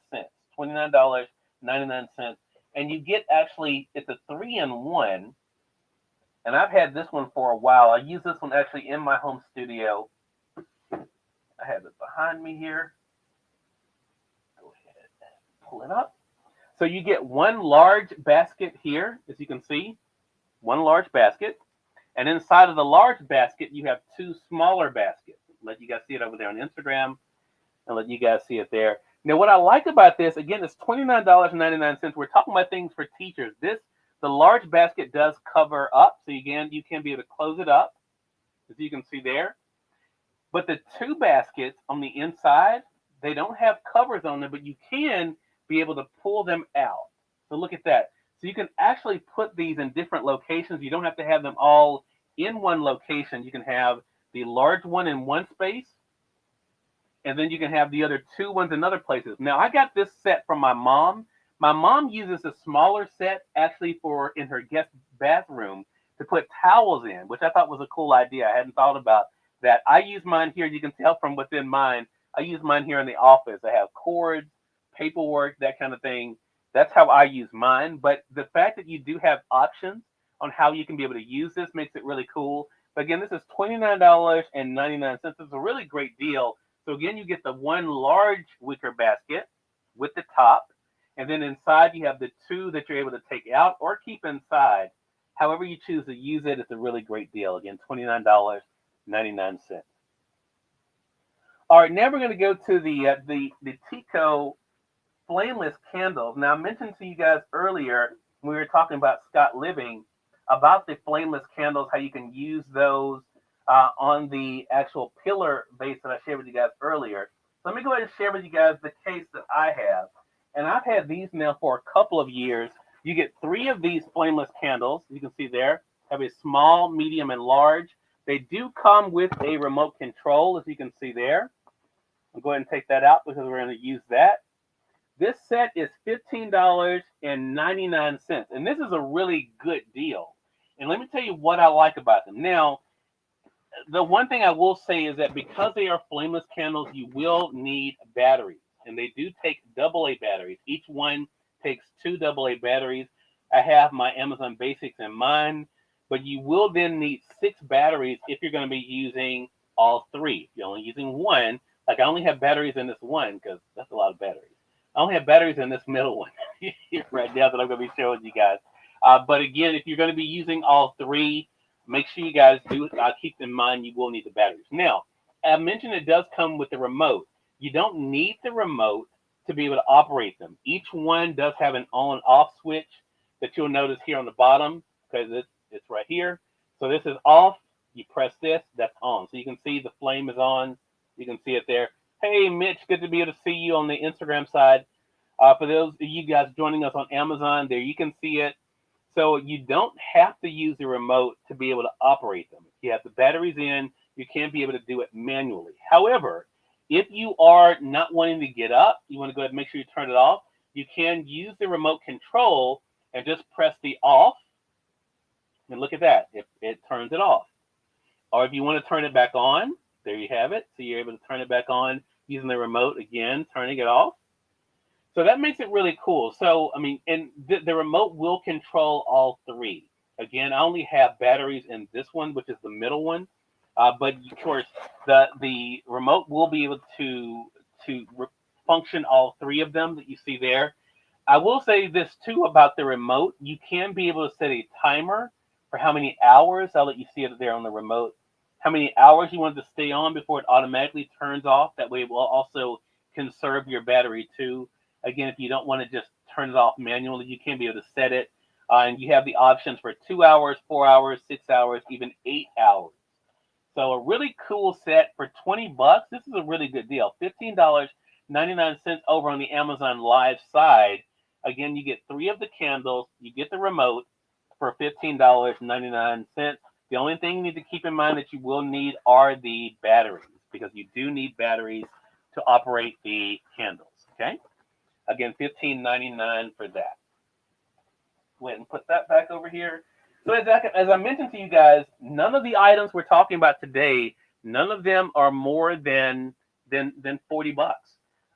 $29.99. And you get actually, it's a 3-in-1. And I've had this one for a while. I use this one actually in my home studio. I have it behind me here. Go ahead and pull it up. So you get one large basket here, as you can see. One large basket. And inside of the large basket, you have two smaller baskets. Let you guys see it over there on Instagram and let you guys see it there. Now, what I like about this, again, it's $29.99. We're talking about things for teachers. The large basket does cover up. So again, you can be able to close it up, as you can see there. But the two baskets on the inside, they don't have covers on them, but you can be able to pull them out. So look at that. So you can actually put these in different locations. You don't have to have them all in one location. You can have the large one in one space, and then you can have the other two ones in other places. Now, I got this set from my mom. My mom uses a smaller set actually for in her guest bathroom to put towels in, which I thought was a cool idea. I hadn't thought about that. I use mine here. You can tell from within mine. I use mine here in the office. I have cords, paperwork, that kind of thing. That's how I use mine. But the fact that you do have options on how you can be able to use this makes it really cool. But again, this is $29.99. It's a really great deal. So again, you get the one large wicker basket with the top. And then inside you have the two that you're able to take out or keep inside. However you choose to use it, it's a really great deal. Again, $29.99. All right, now we're going to go to the Tico Flameless Candles. Now, I mentioned to you guys earlier when we were talking about Scott Living about the Flameless Candles, how you can use those on the actual pillar base that I shared with you guys earlier. So let me go ahead and share with you guys the case that I have. And I've had these now for a couple of years. You get 3 of these flameless candles. You can see there, have a small, medium, and large. They do come with a remote control, as you can see there. I'll go ahead and take that out because we're going to use that. This set is $15.99, and this is a really good deal. And let me tell you what I like about them. Now, the one thing I will say is that because they are flameless candles, you will need batteries, and they do take AA batteries. Each one takes 2 AA batteries. I have my Amazon Basics in mine, but you will then need 6 batteries if you're going to be using all 3. If you're only using one, like I only have batteries in this one because that's a lot of batteries. I only have batteries in this middle one right now that I'm going to be showing you guys. But again, if you're going to be using all 3, make sure you guys do keep in mind you will need the batteries. Now, I mentioned it does come with the remote. You don't need the remote to be able to operate them. Each one does have an on and off switch that you'll notice here on the bottom because it's right here. So this is off. You press this, that's on. So you can see the flame is on. You can see it there. Hey, Mitch, good to be able to see you on the Instagram side. For those of you guys joining us on Amazon, there you can see it. So you don't have to use the remote to be able to operate them. If you have the batteries in, you can be able to do it manually. However, if you are not wanting to get up, you want to go ahead and make sure you turn it off, you can use the remote control and just press the off. And look at that. It turns it off. Or if you want to turn it back on, there you have it. So you're able to turn it back on using the remote again, turning it off. So that makes it really cool. So, I mean, and the remote will control all 3. Again, I only have batteries in this one, which is the middle one. But of course, the remote will be able to function all 3 of them that you see there. I will say this too about the remote. You can be able to set a timer for how many hours. I'll let you see it there on the remote. How many hours you want it to stay on before it automatically turns off. That way it will also conserve your battery too. Again, if you don't want to just turn it off manually, you can be able to set it. And you have the options for 2 hours, 4 hours, 6 hours, even 8 hours. So a really cool set for $20. This is a really good deal. $15.99 over on the Amazon Live side. Again, you get 3 of the candles. You get the remote for $15.99. The only thing you need to keep in mind that you will need are the batteries, because you do need batteries to operate the candles. Okay? Again, $15.99 for that. Go ahead and put that back over here. So as I mentioned to you guys, none of the items we're talking about today, none of them are more than $40.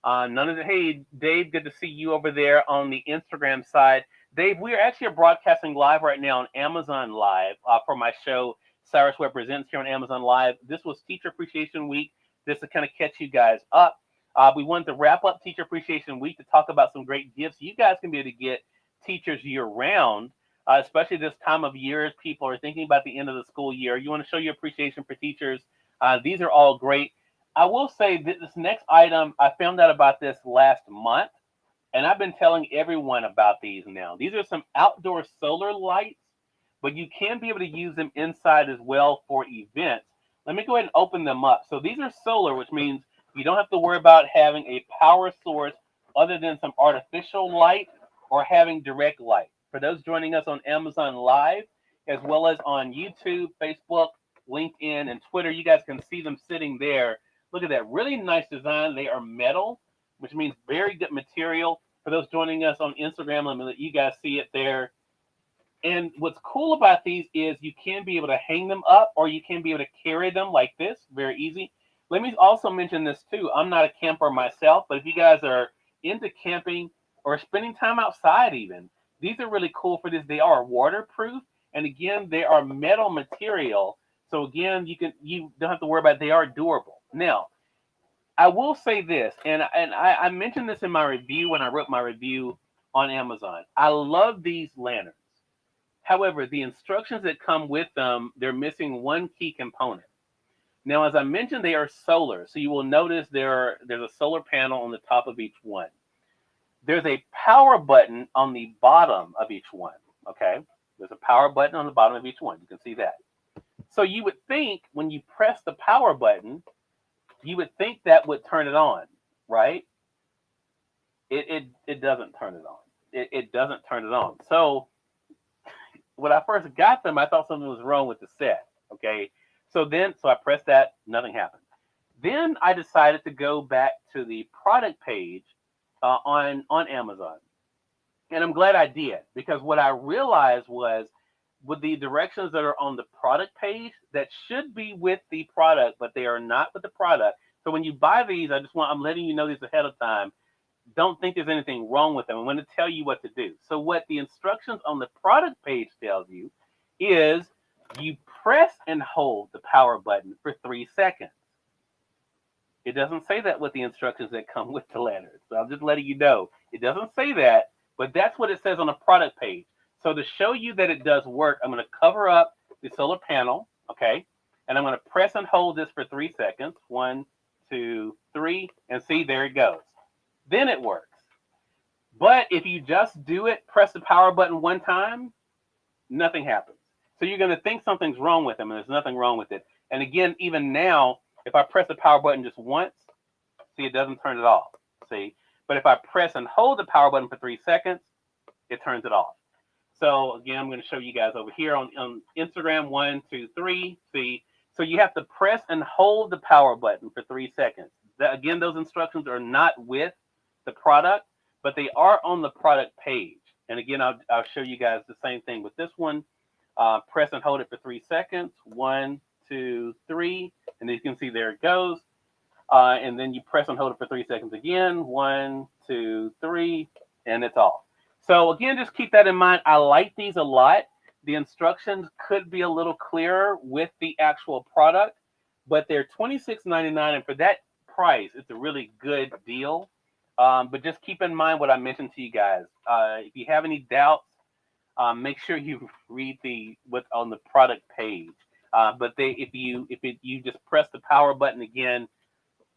None of the, hey, Dave, good to see you over there on the Instagram side. Dave, we are actually broadcasting live right now on Amazon Live for my show, Cyrus Webb Presents here on Amazon Live. This was Teacher Appreciation Week. This to kind of catch you guys up. We wanted to wrap up Teacher Appreciation Week to talk about some great gifts you guys can be able to get teachers year-round. especially this time of year as people are thinking about the end of the school year. You want to show your appreciation for teachers. These are all great. I will say that this next item, I found out about this last month, and I've been telling everyone about these now. These are some outdoor solar lights, but you can be able to use them inside as well for events. Let me go ahead and open them up. So these are solar, which means you don't have to worry about having a power source other than some artificial light or having direct light. For those joining us on Amazon Live, as well as on YouTube, Facebook, LinkedIn, and Twitter, you guys can see them sitting there. Look at that, really nice design. They are metal, which means very good material. For those joining us on Instagram, let me let you guys see it there. And what's cool about these is you can be able to hang them up or you can be able to carry them like this, very easy. Let me also mention this too. I'm not a camper myself, but if you guys are into camping or spending time outside even, these are really cool for this. They are waterproof, and again, they are metal material. So again, you don't have to worry about it. They are durable. Now, I will say this, and I mentioned this in my review when I wrote my review on Amazon. I love these lanterns. However, the instructions that come with them, they're missing one key component. Now, as I mentioned, they are solar. So you will notice there's a solar panel on the top of each one. There's a power button on the bottom of each one, okay? There's a power button on the bottom of each one. You can see that. So you would think when you press the power button, you would think that would turn it on, right? It doesn't turn it on. It doesn't turn it on. So when I first got them, I thought something was wrong with the set, okay? So I pressed that, nothing happened. Then I decided to go back to the product page on Amazon. And I'm glad I did, because what I realized was with the directions that are on the product page, that should be with the product, but they are not with the product. So when you buy these, I'm letting you know these ahead of time. Don't think there's anything wrong with them. I'm going to tell you what to do. So what the instructions on the product page tells you is you press and hold the power button for 3 seconds. It doesn't say that with the instructions that come with the lantern. So I'm just letting you know. It doesn't say that, but that's what it says on the product page. So to show you that it does work, I'm going to cover up the solar panel, okay? And I'm going to press and hold this for 3 seconds. 1, 2, 3, and see, there it goes. Then it works. But if you just do it, press the power button one time, nothing happens. So you're going to think something's wrong with them, and there's nothing wrong with it. And again, even now, if I press the power button just once, see, it doesn't turn it off, see? But if I press and hold the power button for 3 seconds, it turns it off. So again, I'm going to show you guys over here on Instagram, 1, 2, 3, see? So you have to press and hold the power button for 3 seconds. Again, those instructions are not with the product, but they are on the product page. And again, I'll show you guys the same thing with this one. Press and hold it for 3 seconds. 1, 2, 3, and you can see there it goes. And then you press and hold it for 3 seconds again. 1, 2, 3, and it's off. So again, just keep that in mind. I like these a lot. The instructions could be a little clearer with the actual product, but they're $26.99, and for that price, it's a really good deal. But just keep in mind what I mentioned to you guys. If you have any doubts, make sure you read what's on the product page. But if you just press the power button again,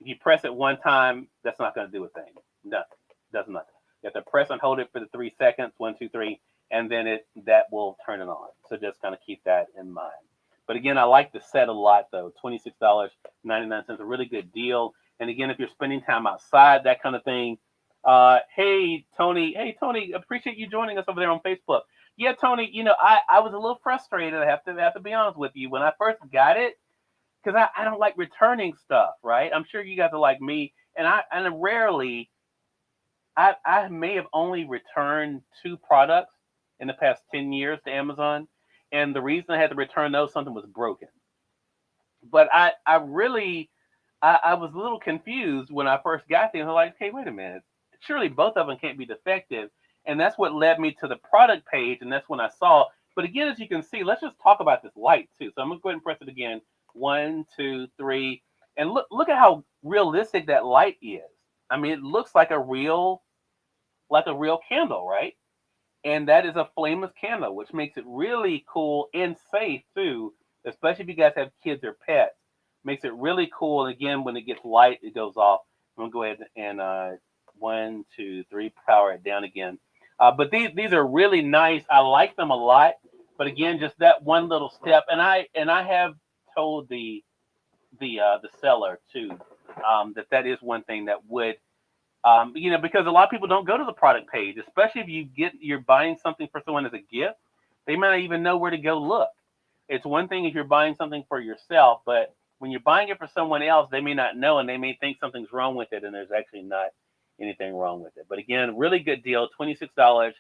if you press it one time, that's not going to do a thing. Nothing. Does nothing. You have to press and hold it for the 3 seconds, 1, 2, 3, and then that will turn it on. So just kind of keep that in mind. But again, I like the set a lot, though. $26.99, a really good deal. And again, if you're spending time outside, that kind of thing. Hey, Tony, appreciate you joining us over there on Facebook. Yeah, Tony, I was a little frustrated. I have to be honest with you. When I first got it, because I don't like returning stuff, right? I'm sure you guys are like me. And I rarely, I may have only returned 2 products in the past 10 years to Amazon. And the reason I had to return those, something was broken. But I was a little confused when I first got there. I was like, hey, wait a minute. Surely both of them can't be defective. And that's what led me to the product page. And that's when I saw. But again, as you can see, let's just talk about this light too. So I'm going to go ahead and press it again. 1, 2, 3. And look at how realistic that light is. I mean, it looks like a real candle, right? and that is a flameless candle, which makes it really cool and safe too, especially if you guys have kids or pets. Makes it really cool. And again, when it gets light, it goes off. I'm gonna go ahead and 1, 2, 3, power it down again. But these are really nice. I like them a lot. But again, just that one little step, and I have told the seller too, that is one thing that would, because a lot of people don't go to the product page, especially if you're buying something for someone as a gift. They might not even know where to go look. It's one thing if you're buying something for yourself, but when you're buying it for someone else, they may not know, and they may think something's wrong with it, and there's actually not anything wrong with it. But again, really good deal, $26.99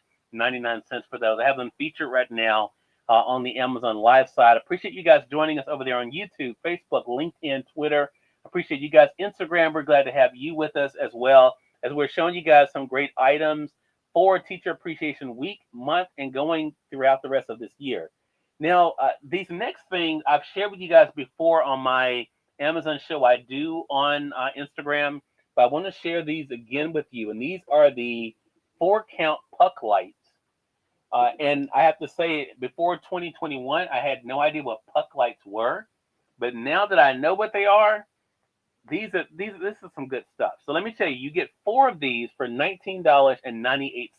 for those. I have them featured right now on the Amazon Live side. Appreciate you guys joining us over there on YouTube, Facebook, LinkedIn, Twitter. Appreciate you guys. Instagram, we're glad to have you with us as well, as we're showing you guys some great items for Teacher Appreciation Week, month, and going throughout the rest of this year. Now, these next things I've shared with you guys before on my Amazon show I do on Instagram, but I want to share these again with you. And these are the 4-count puck lights. And I have to say, before 2021, I had no idea what puck lights were. But now that I know what they are, this is some good stuff. So let me tell you, you get 4 of these for $19.98.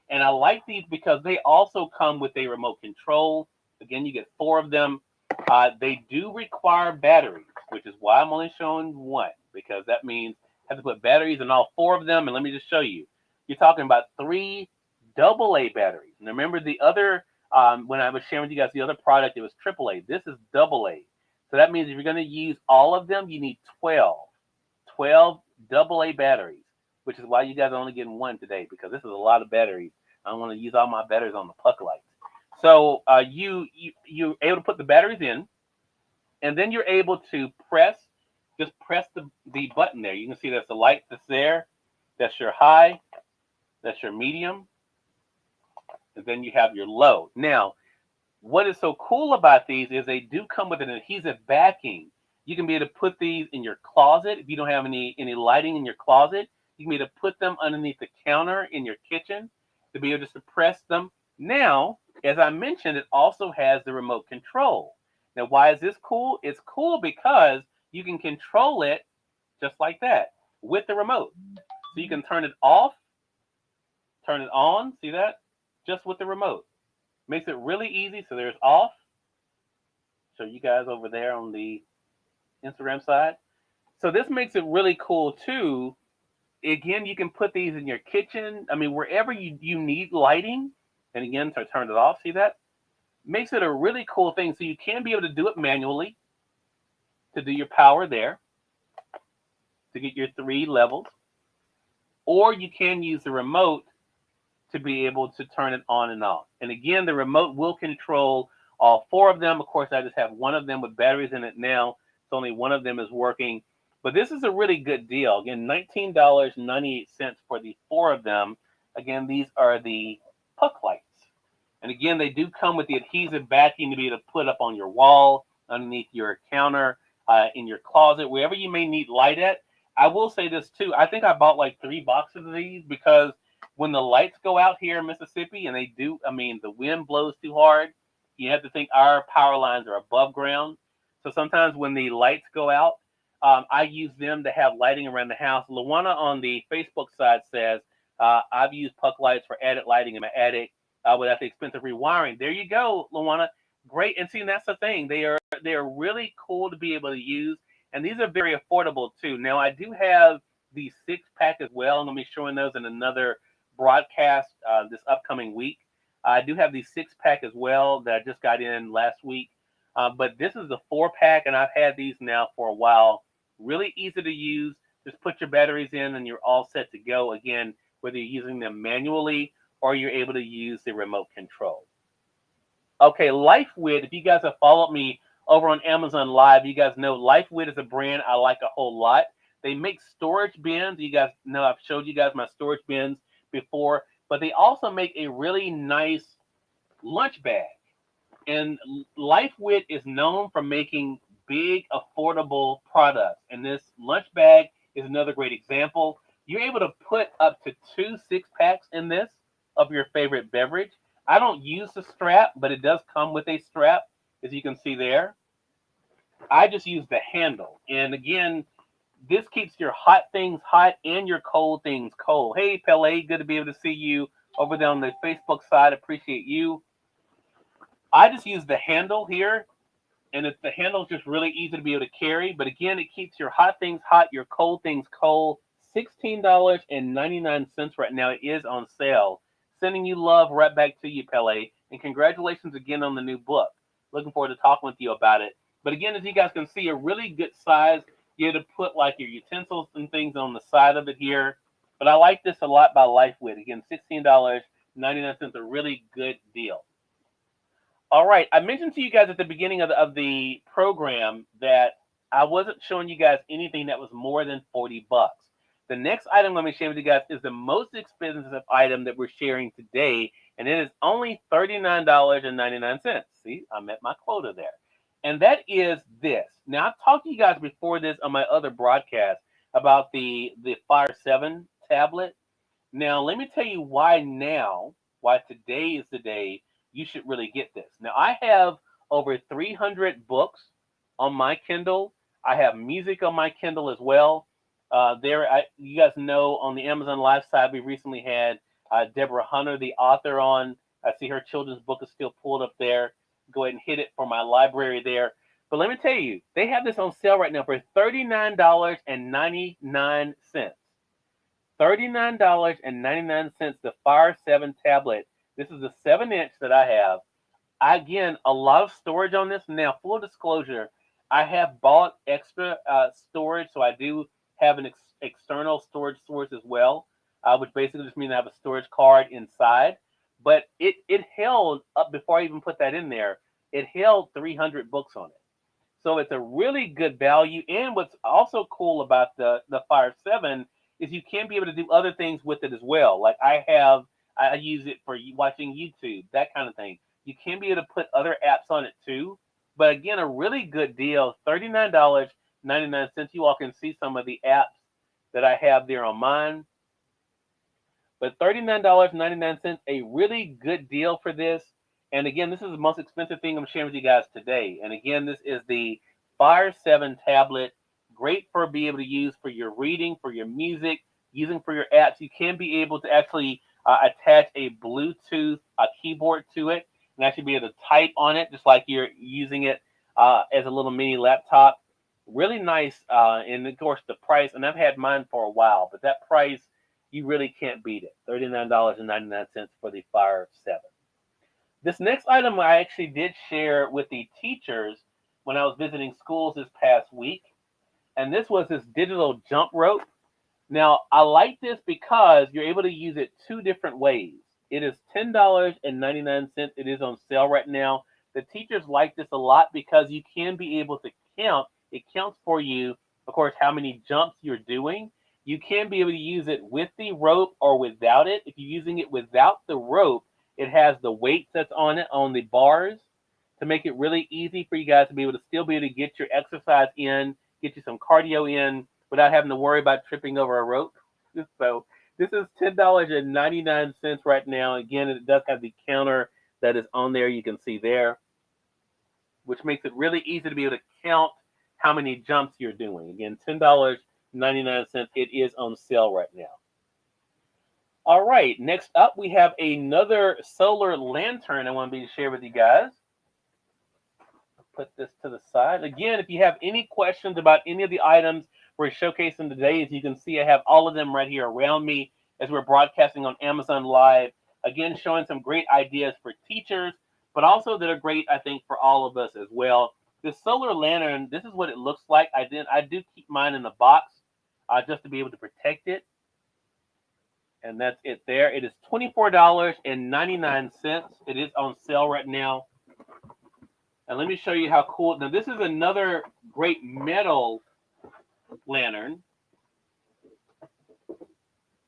And I like these because they also come with a remote control. Again, you get 4 of them. They do require batteries, which is why I'm only showing one, because that means I have to put batteries in all 4 of them. And let me just show you. You're talking about 3 AA batteries. And remember the other, when I was sharing with you guys the other product, it was AAA. This is AA. So that means if you're going to use all of them, you need 12 AA batteries, which is why you guys are only getting 1 today, because this is a lot of batteries. I don't want to use all my batteries on the puck lights. So you're able to put the batteries in, and then you're able to press the button there. You can see that's the light that's there. That's your high. That's your medium. And then you have your low. Now, what is so cool about these is they do come with an adhesive backing. You can be able to put these in your closet. If you don't have any lighting in your closet, you can be able to put them underneath the counter in your kitchen to be able to suppress them. Now, as I mentioned, it also has the remote control. Now, why is this cool? It's cool because you can control it just like that with the remote. So you can turn it off, turn it on, see that? Just with the remote. Makes it really easy. So there's off. Show you guys over there on the Instagram side. So this makes it really cool too. Again, you can put these in your kitchen. I mean, wherever you need lighting. And again, to turn it off, see that? Makes it a really cool thing. So you can be able to do it manually to do your power there, to get your 3 levels. Or you can use the remote to be able to turn it on and off. And again, the remote will control all 4 of them. Of course, I just have 1 of them with batteries in it now. So only 1 of them is working. But this is a really good deal. Again, $19.98 for the 4 of them. Again, these are the puck lights. And again, they do come with the adhesive backing to be able to put up on your wall, underneath your counter, in your closet, wherever you may need light at. I will say this too. I think I bought like 3 boxes of these because when the lights go out here in Mississippi, and they do, I mean, the wind blows too hard, you have to think our power lines are above ground. So sometimes when the lights go out, I use them to have lighting around the house. Luana on the Facebook side says, I've used puck lights for added lighting in my attic without the expensive rewiring. There you go, Luana. Great. And see, that's the thing. They are really cool to be able to use. And these are very affordable too. Now, I do have the 6-pack as well. I'm going to be showing those in another broadcast this upcoming week. I do have the 6-pack as well that I just got in last week. But this is the 4-pack, and I've had these now for a while. Really easy to use. Just put your batteries in, and you're all set to go. Again, whether you're using them manually or you're able to use the remote control. Okay, LifeWid, if you guys have followed me over on Amazon Live, you guys know LifeWid is a brand I like a whole lot. They make storage bins. You guys know I've showed you guys my storage bins before, but they also make a really nice lunch bag. And LifeWid is known for making big, affordable products. And this lunch bag is another great example. You're able to put up to 2 6-packs in this. of your favorite beverage. I don't use the strap, but it does come with a strap, as you can see there. I just use the handle. And again, this keeps your hot things hot and your cold things cold. Hey, Pele, good to be able to see you over there on the Facebook side. Appreciate you. I just use the handle here, and the handle's just really easy to be able to carry. But again, it keeps your hot things hot, your cold things cold. $16.99 right now. It is on sale. Sending you love right back to you, Pele. And congratulations again on the new book. Looking forward to talking with you about it. But again, as you guys can see, a really good size. You have to put like your utensils and things on the side of it here. But I like this a lot by LifeWit. Again, $16.99, a really good deal. All right, I mentioned to you guys at the beginning of the program that I wasn't showing you guys anything that was more than 40 bucks. The next item I'm going to share with you guys is the most expensive item that we're sharing today, and it is only $39.99. See, I met my quota there. And that is this. Now, I've talked to you guys before this on my other broadcast about the Fire 7 tablet. Now, let me tell you why today is the day you should really get this. Now, I have over 300 books on my Kindle. I have music on my Kindle as well. You guys know on the Amazon Live side, we recently had Deborah Hunter, the author, on. I see her children's book is still pulled up there. Go ahead and hit it for my library there. But let me tell you, they have this on sale right now for $39.99. $39.99, the Fire 7 tablet. This is the 7-inch that I have. Again, a lot of storage on this. Now, full disclosure, I have bought extra storage, so I do have an external storage source as well, which basically just means I have a storage card inside. But it held up, before I even put that in there, it held 300 books on it. So it's a really good value. And what's also cool about the Fire 7 is you can be able to do other things with it as well. Like I use it for watching YouTube, that kind of thing. You can be able to put other apps on it too. But again, a really good deal, $39.99. You all can see some of the apps that I have there on mine. But $39.99, a really good deal for this. And again, this is the most expensive thing I'm sharing with you guys today. And again, this is the Fire 7 tablet. Great for being able to use for your reading, for your music, using for your apps. You can be able to actually attach a Bluetooth keyboard to it and actually be able to type on it just like you're using it as a little mini laptop. Really nice. And of course, the price, and I've had mine for a while, but that price, you really can't beat it. $39.99 for the Fire 7. This next item I actually did share with the teachers when I was visiting schools this past week. And this was this digital jump rope. Now, I like this because you're able to use it two different ways. It is $10.99. It is on sale right now. The teachers like this a lot because you can be able to count. It counts for you, of course, how many jumps you're doing. You can be able to use it with the rope or without it. If you're using it without the rope, it has the weight that's on it, on the bars, to make it really easy for you guys to be able to still be able to get your exercise in, get you some cardio in without having to worry about tripping over a rope. So this is $10.99 right now. Again, it does have the counter that is on there. You can see there, which makes it really easy to be able to count how many jumps you're doing. Again, $10.99. It is on sale right now. All right, next up we have another solar lantern I want to share with you guys. Put this to the side. Again, if you have any questions about any of the items we're showcasing today, as you can see, I have all of them right here around me as we're broadcasting on Amazon Live. Again, showing some great ideas for teachers, but also that are great, I think, for all of us as well. This solar lantern, this is what it looks like. I do keep mine in a box just to be able to protect it. And that's it there. It is $24.99. It is on sale right now. And let me show you how cool. Now, this is another great metal lantern.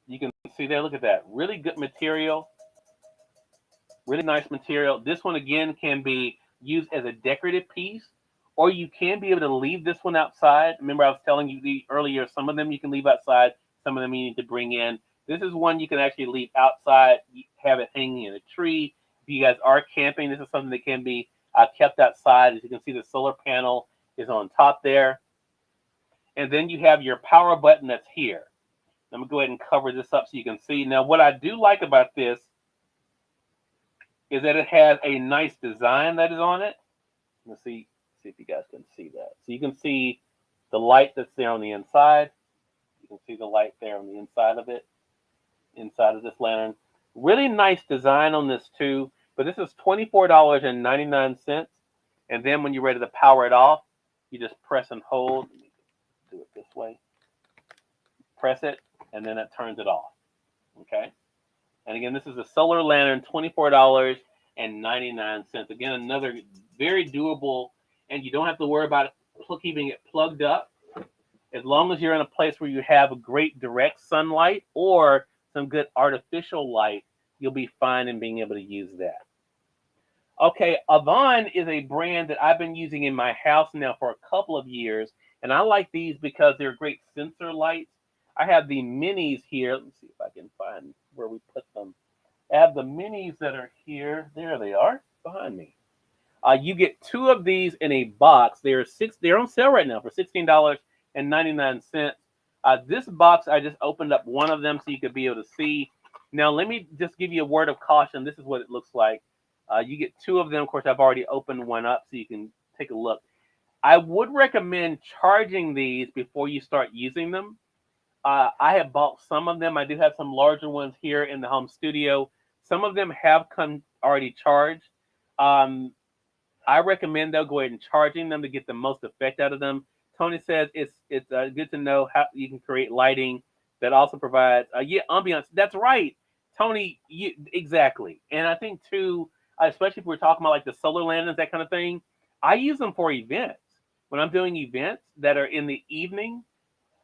You can see there. Look at that. Really good material. Really nice material. This one, again, can be used as a decorative piece, or you can be able to leave this one outside. Remember, I was telling you earlier, some of them you can leave outside. Some of them you need to bring in. This is one you can actually leave outside, have it hanging in a tree. If you guys are camping, this is something that can be kept outside. As you can see, the solar panel is on top there. And then you have your power button that's here. Let me go ahead and cover this up so you can see. Now, what I do like about this is that it has a nice design that is on it. Let's see if you guys can see that. So you can see the light that's there on the inside. You can see the light there on the inside of it, inside of this lantern. Really nice design on this too, but this is $24.99. And then when you're ready to power it off, you just press and hold. Let me do it this way. Press it, and then it turns it off. Okay? And again, this is a solar lantern, $24.99. Again, another very doable, and you don't have to worry about keeping it plugged up. As long as you're in a place where you have a great direct sunlight or some good artificial light, you'll be fine in being able to use that. Okay, Avon is a brand that I've been using in my house now for a couple of years, and I like these because they're great sensor lights. I have the minis here. Let me see if I can find where we put them. I have the minis that are here. There they are behind me. You get two of these in a box. They're on sale right now for $16.99. This box, I just opened up one of them so you could be able to see. Now, let me just give you a word of caution. This is what it looks like. You get two of them. Of course, I've already opened one up so you can take a look. I would recommend charging these before you start using them. I have bought some of them. I do have some larger ones here in the home studio. Some of them have come already charged. I recommend, though, go ahead and charging them to get the most effect out of them. Tony says it's good to know how you can create lighting that also provides ambiance. That's right, Tony. Exactly. And I think too, especially if we're talking about like the solar lanterns, that kind of thing. I use them for events. When I'm doing events that are in the evening,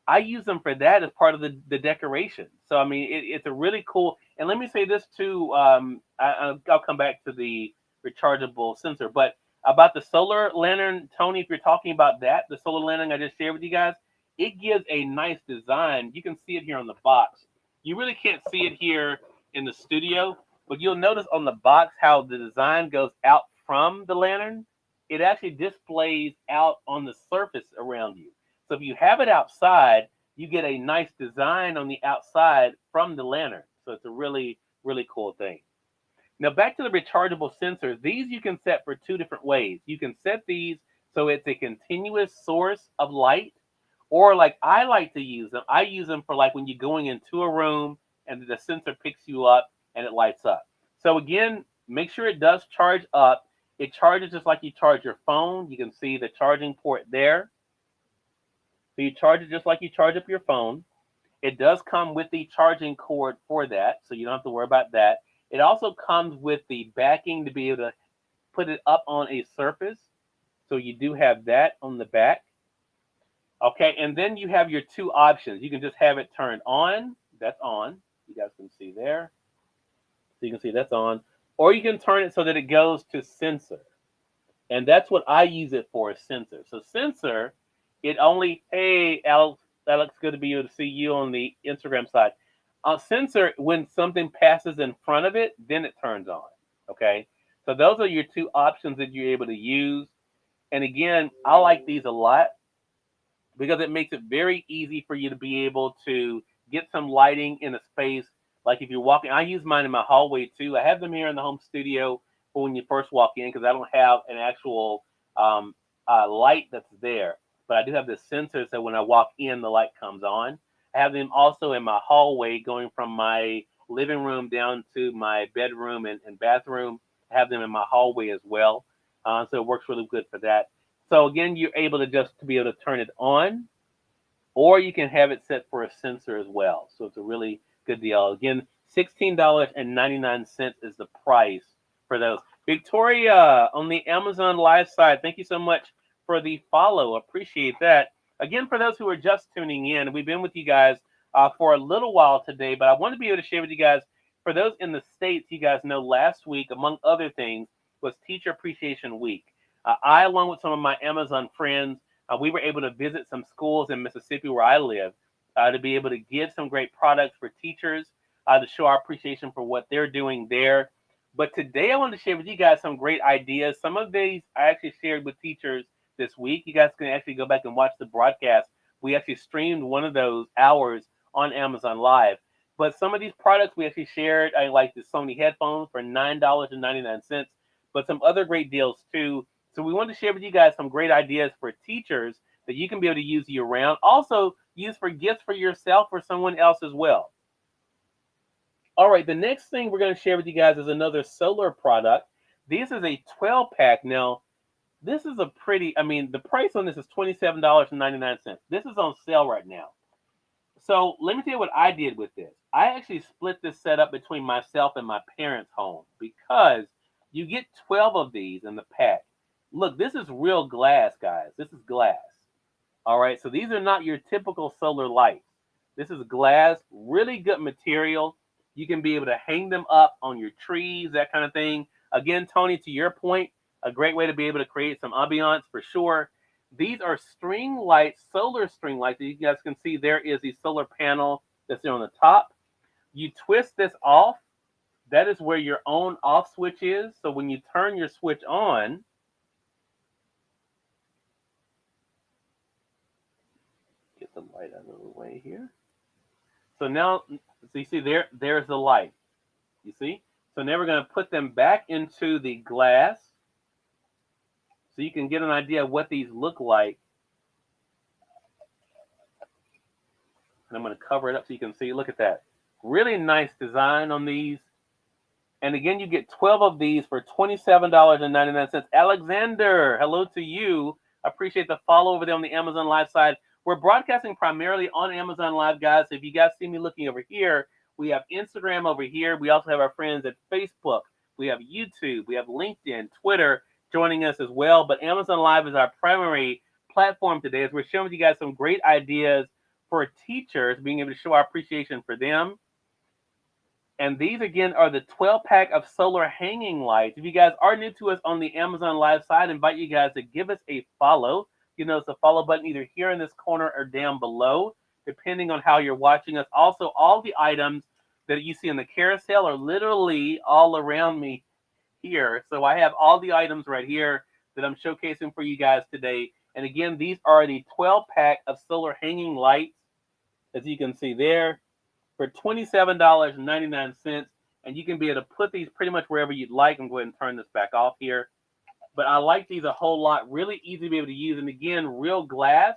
I use them for that as part of the decoration. So I mean, it's a really cool. And let me say this too. I'll come back to the rechargeable sensor, but about the solar lantern, Tony, if you're talking about that, the solar lantern I just shared with you guys, it gives a nice design. You can see it here on the box. You really can't see it here in the studio, but you'll notice on the box how the design goes out from the lantern. It actually displays out on the surface around you. So if you have it outside, you get a nice design on the outside from the lantern. So it's a really, really cool thing. Now back to the rechargeable sensors. These you can set for two different ways. You can set these so it's a continuous source of light, or like I like to use them. I use them for like when you're going into a room and the sensor picks you up and it lights up. So again, make sure it does charge up. It charges just like you charge your phone. You can see the charging port there. So you charge it just like you charge up your phone. It does come with the charging cord for that, so you don't have to worry about that. It also comes with the backing to be able to put it up on a surface. So you do have that on the back. Okay, and then you have your two options. You can just have it turned on. That's on. You guys can see there. So you can see that's on. Or you can turn it so that it goes to sensor. And that's what I use it for, sensor. So sensor, it only, hey, Alex, good to be able to see you on the Instagram side. Sensor, when something passes in front of it, then it turns on. Okay, so those are your two options that you're able to use. And again, I like these a lot because it makes it very easy for you to be able to get some lighting in a space. Like if you're walking, I use mine in my hallway too. I have them here in the home studio for when you first walk in because I don't have an actual light that's there. But I do have the sensor, so when I walk in, the light comes on. I have them also in my hallway going from my living room down to my bedroom and bathroom. I have them in my hallway as well. So it works really good for that. So again, you're able to just to be able to turn it on, or you can have it set for a sensor as well. So it's a really good deal. Again, $16.99 is the price for those. Victoria on the Amazon Live side, thank you so much for the follow. Appreciate that. Again, for those who are just tuning in, we've been with you guys for a little while today, but I want to be able to share with you guys, for those in the States, you guys know last week, among other things, was Teacher Appreciation Week. I, along with some of my Amazon friends, we were able to visit some schools in Mississippi where I live, to be able to give some great products for teachers, to show our appreciation for what they're doing there. But today I want to share with you guys some great ideas. Some of these I actually shared with teachers this week. You guys can actually go back and watch the broadcast. We actually streamed one of those hours on Amazon Live. But some of these products we actually shared. I like the Sony headphones for $9.99, but some other great deals too. So we wanted to share with you guys some great ideas for teachers that you can be able to use year round. Also use for gifts for yourself or someone else as well. All right, the next thing we're going to share with you guys is another solar product. This is a 12-pack. Now, this is a pretty, I mean, the price on this is $27.99. This is on sale right now. So let me tell you what I did with this. I actually split this setup between myself and my parents' home because you get 12 of these in the pack. Look, this is real glass, guys. This is glass. All right, so these are not your typical solar lights. This is glass, really good material. You can be able to hang them up on your trees, that kind of thing. Again, Tony, to your point, a great way to be able to create some ambiance for sure. These are string lights, solar string lights. You guys can see there is the solar panel that's there on the top. You twist this off. That is where your on off switch is. So when you turn your switch on, get the light out of the way here. So now, so you see there's the light. You see? So now we're going to put them back into the glass so you can get an idea of what these look like. And I'm going to cover it up so you can see. Look at that. Really nice design on these. And again, you get 12 of these for $27.99. Alexander, hello to you. I appreciate the follow over there on the Amazon Live side. We're broadcasting primarily on Amazon Live, guys. So if you guys see me looking over here, we have Instagram over here. We also have our friends at Facebook. We have YouTube. We have LinkedIn, Twitter joining us as well. But Amazon Live is our primary platform today as we're showing you guys some great ideas for teachers, being able to show our appreciation for them. And these, again, are the 12-pack of solar hanging lights. If you guys are new to us on the Amazon Live side, I invite you guys to give us a follow. You know, it's a follow button either here in this corner or down below, depending on how you're watching us. Also, all the items that you see in the carousel are literally all around me here. So I have all the items right here that I'm showcasing for you guys today. And again, these are the 12-pack of solar hanging lights, as you can see there, for $27.99. And you can be able to put these pretty much wherever you'd like. I'm going to turn this back off here. But I like these a whole lot. Really easy to be able to use. And again, real glass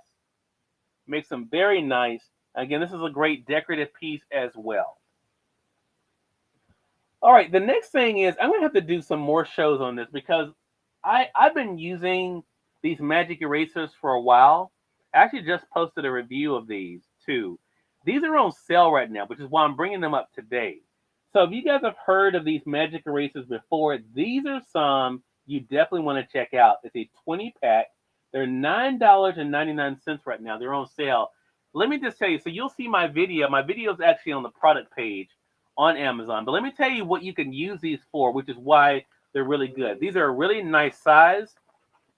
makes them very nice. Again, this is a great decorative piece as well. All right, the next thing is I'm going to have to do some more shows on this because I've been using these magic erasers for a while. I actually just posted a review of these too. These are on sale right now, which is why I'm bringing them up today. So if you guys have heard of these magic erasers before, these are some you definitely want to check out. It's a 20-pack. They're $9.99 right now. They're on sale. Let me just tell you, so you'll see my video. My video is actually on the product page on Amazon. But let me tell you what you can use these for, which is why they're really good. These are a really nice size,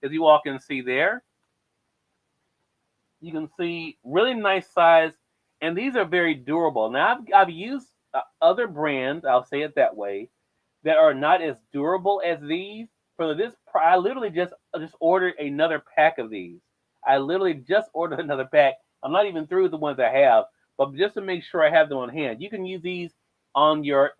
as you all can see there. You can see really nice size, and these are very durable. Now, I've used other brands, I'll say it that way, that are not as durable as these. For this, I literally just ordered another pack of these. I literally just ordered another pack. I'm not even through with the ones I have, but just to make sure I have them on hand. You can use these in your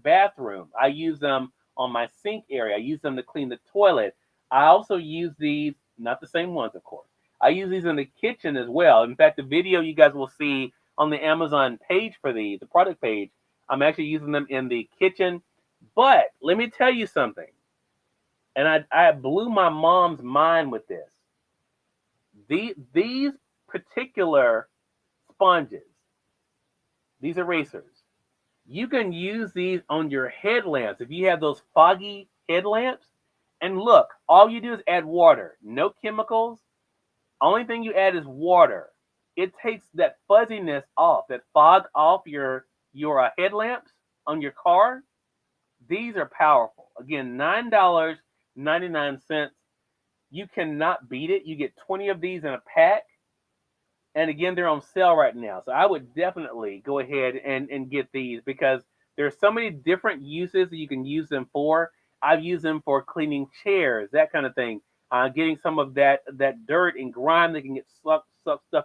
bathroom. I use them on my sink area. I use them to clean the toilet. I also use these, not the same ones, of course. I use these in the kitchen as well. In fact, the video you guys will see on the Amazon page for these, the product page, I'm actually using them in the kitchen. But let me tell you something. And I blew my mom's mind with this. These particular sponges, these erasers, you can use these on your headlamps. If you have those foggy headlamps, and look, all you do is add water, no chemicals. Only thing you add is water. It takes that fuzziness off, that fog off your headlamps on your car. These are powerful. Again, $9.99. You cannot beat it. You get 20 of these in a pack. And again, they're on sale right now. So I would definitely go ahead and get these because there's so many different uses that you can use them for. I've used them for cleaning chairs, that kind of thing. Getting some of that dirt and grime that can get stuck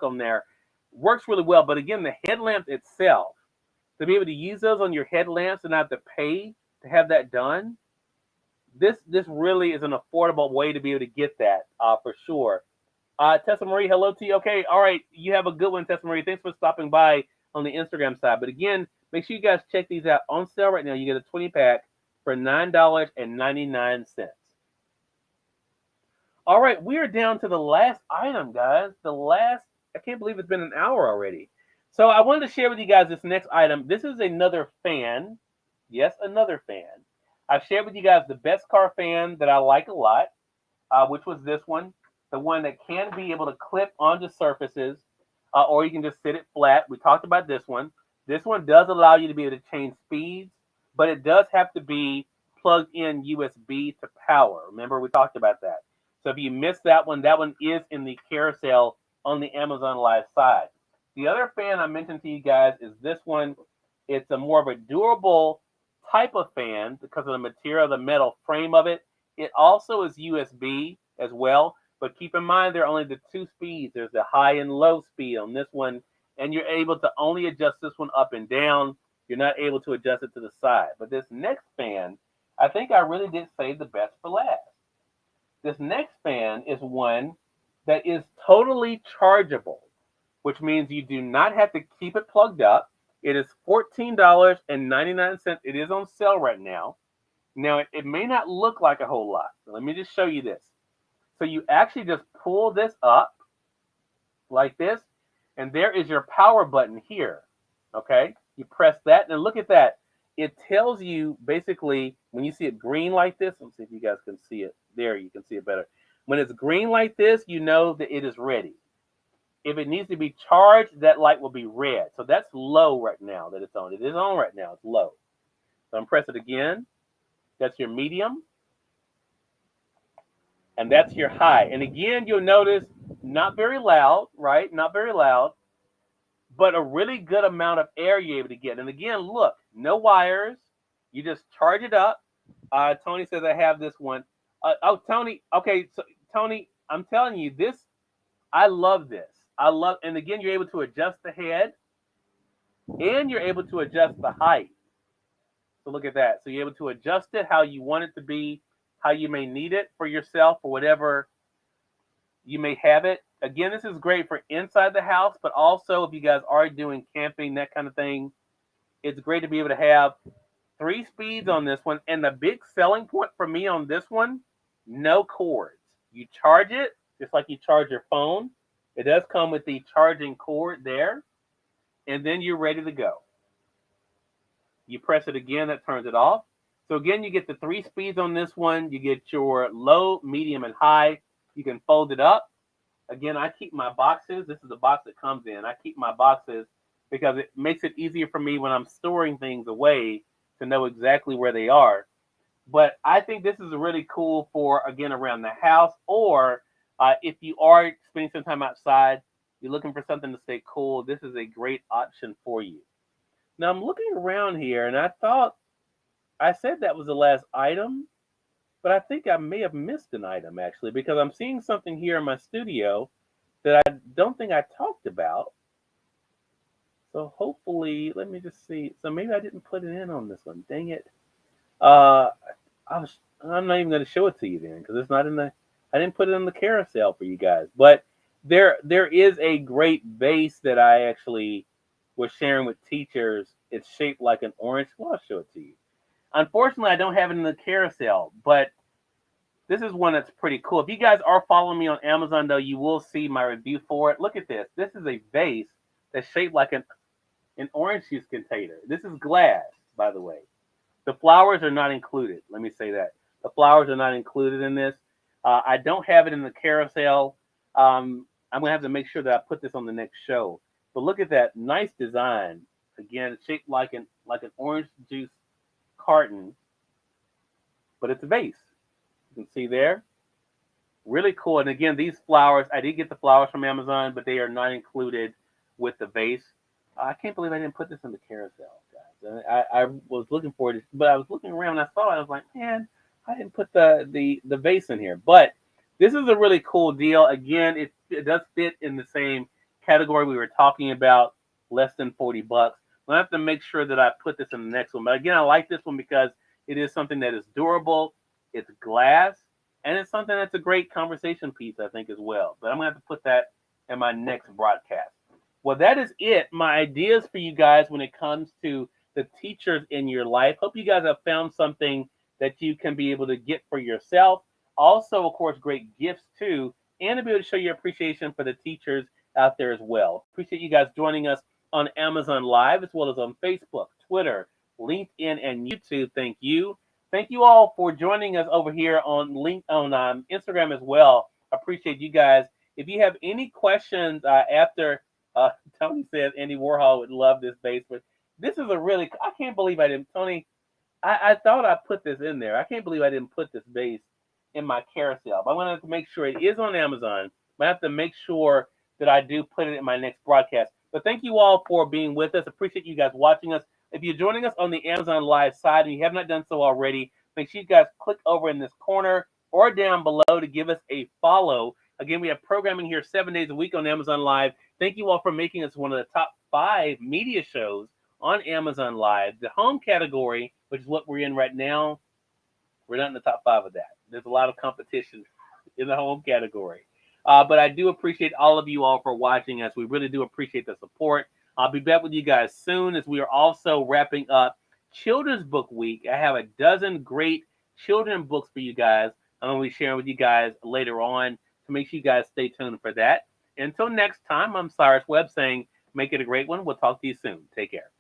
on there works really well. But again, the headlamp itself, to be able to use those on your headlamps and not have to pay to have that done, this really is an affordable way to be able to get that for sure. Tessa Marie, hello to you. Okay, all right, you have a good one, Tessa Marie. Thanks for stopping by on the Instagram side. But again, make sure you guys check these out on sale right now. You get a 20-pack for $9.99. All right, we are down to the last item, guys. I can't believe it's been an hour already. So I wanted to share with you guys this next item. This is another fan. Yes, another fan. I've shared with you guys the best car fan that I like a lot, which was this one. The one that can be able to clip onto surfaces, or you can just sit it flat. We talked about this one. This one does allow you to be able to change speeds, but it does have to be plugged in USB to power. Remember, we talked about that. So if you missed that one is in the carousel on the Amazon Live side. The other fan I mentioned to you guys is this one. It's a more of a durable type of fan because of the material, the metal frame of it. It also is USB as well. But keep in mind, there are only the two speeds. There's the high and low speed on this one, and you're able to only adjust this one up and down. You're not able to adjust it to the side. But this next fan, I think I really did save the best for last. This next fan is one that is totally chargeable, which means you do not have to keep it plugged up. It is $14.99. It is on sale right now. Now, it may not look like a whole lot. So let me just show you this. So you actually just pull this up like this, and there is your power button here. Okay? You press that, and look at that. It tells you basically when you see it green like this. Let's see if you guys can see it. There, you can see it better. When it's green like this, you know that it is ready. If it needs to be charged, that light will be red. So that's low right now that it's on. It is on right now. It's low. So I'm press it again. That's your medium. And that's your high. And again, you'll notice not very loud, right? Not very loud, but a really good amount of air you're able to get. And again, look, no wires. You just charge it up. Tony says I have this one. Tony. Okay, so Tony, I'm telling you this. I love this. And again, you're able to adjust the head, and you're able to adjust the height. So look at that. So you're able to adjust it how you want it to be, how you may need it for yourself or whatever you may have it. Again, this is great for inside the house, but also if you guys are doing camping, that kind of thing, it's great to be able to have 3 speeds on this one. And the big selling point for me on this one, no cords. You charge it just like you charge your phone. It does come with the charging cord there, and then you're ready to go. You press it again, that turns it off. So again, you get the 3 speeds on this one. You get your low, medium, and high. You can fold it up. Again, I keep my boxes. This is the box that comes in. I keep my boxes because it makes it easier for me when I'm storing things away to know exactly where they are. But I think this is really cool for, again, around the house, or if you are spending some time outside, you're looking for something to stay cool, this is a great option for you. Now, I'm looking around here, and I thought I said that was the last item, but I think I may have missed an item, actually, because I'm seeing something here in my studio that I don't think I talked about. So hopefully, let me just see. So maybe I didn't put it in on this one. Dang it. I'm not even going to show it to you then because it's not in the. I didn't put it in the carousel for you guys. But there is a great vase that I actually was sharing with teachers. It's shaped like an orange. Well, I'll show it to you. Unfortunately, I don't have it in the carousel, but this is one that's pretty cool. If you guys are following me on Amazon, though, you will see my review for it. Look at this. This is a vase that's shaped like an orange juice container. This is glass, by the way. The flowers are not included. Let me say that. The flowers are not included in this. I don't have it in the carousel. I'm going to have to make sure that I put this on the next show. But look at that. Nice design. Again, it's shaped like an orange juice carton, but it's a vase. You can see there. Really cool. And again, these flowers, I did get the flowers from Amazon, but they are not included with the vase. I can't believe I didn't put this in the carousel, guys. And I was looking for it, but I was looking around and I saw it. I was like, man, I didn't put the vase in here. But this is a really cool deal. Again, it does fit in the same category we were talking about, less than $40. I have to make sure that I put this in the next one. But again, I like this one because it is something that is durable. It's glass, and it's something that's a great conversation piece, I think, as well. But I'm going to have to put that in my next broadcast. Well, that is it. My ideas for you guys when it comes to the teachers in your life. Hope you guys have found something that you can be able to get for yourself. Also, of course, great gifts too, and to be able to show your appreciation for the teachers out there as well. Appreciate you guys joining us on Amazon Live as well as on Facebook, Twitter, LinkedIn, and YouTube. Thank you. Thank you all for joining us over here on Instagram as well. Appreciate you guys. If you have any questions after Tony says Andy Warhol would love this vase, but this is a really, I can't believe I didn't, Tony, I thought I put this in there. I can't believe I didn't put this vase in my carousel. But I'm going to have to make sure it is on Amazon. I have to make sure that I do put it in my next broadcast. But thank you all for being with us. Appreciate you guys watching us. If you're joining us on the Amazon Live side and you have not done so already, make sure you guys click over in this corner or down below to give us a follow. Again, we have programming here 7 days a week on Amazon Live. Thank you all for making us one of the top 5 media shows on Amazon Live. The home category, which is what we're in right now, we're not in the top 5 of that. There's a lot of competition in the home category. But I do appreciate all of you all for watching us. We really do appreciate the support. I'll be back with you guys soon as we are also wrapping up Children's Book Week. I have a dozen great children's books for you guys. I'm going to be sharing with you guys later on. So make sure you guys stay tuned for that. Until next time, I'm Cyrus Webb saying, make it a great one. We'll talk to you soon. Take care.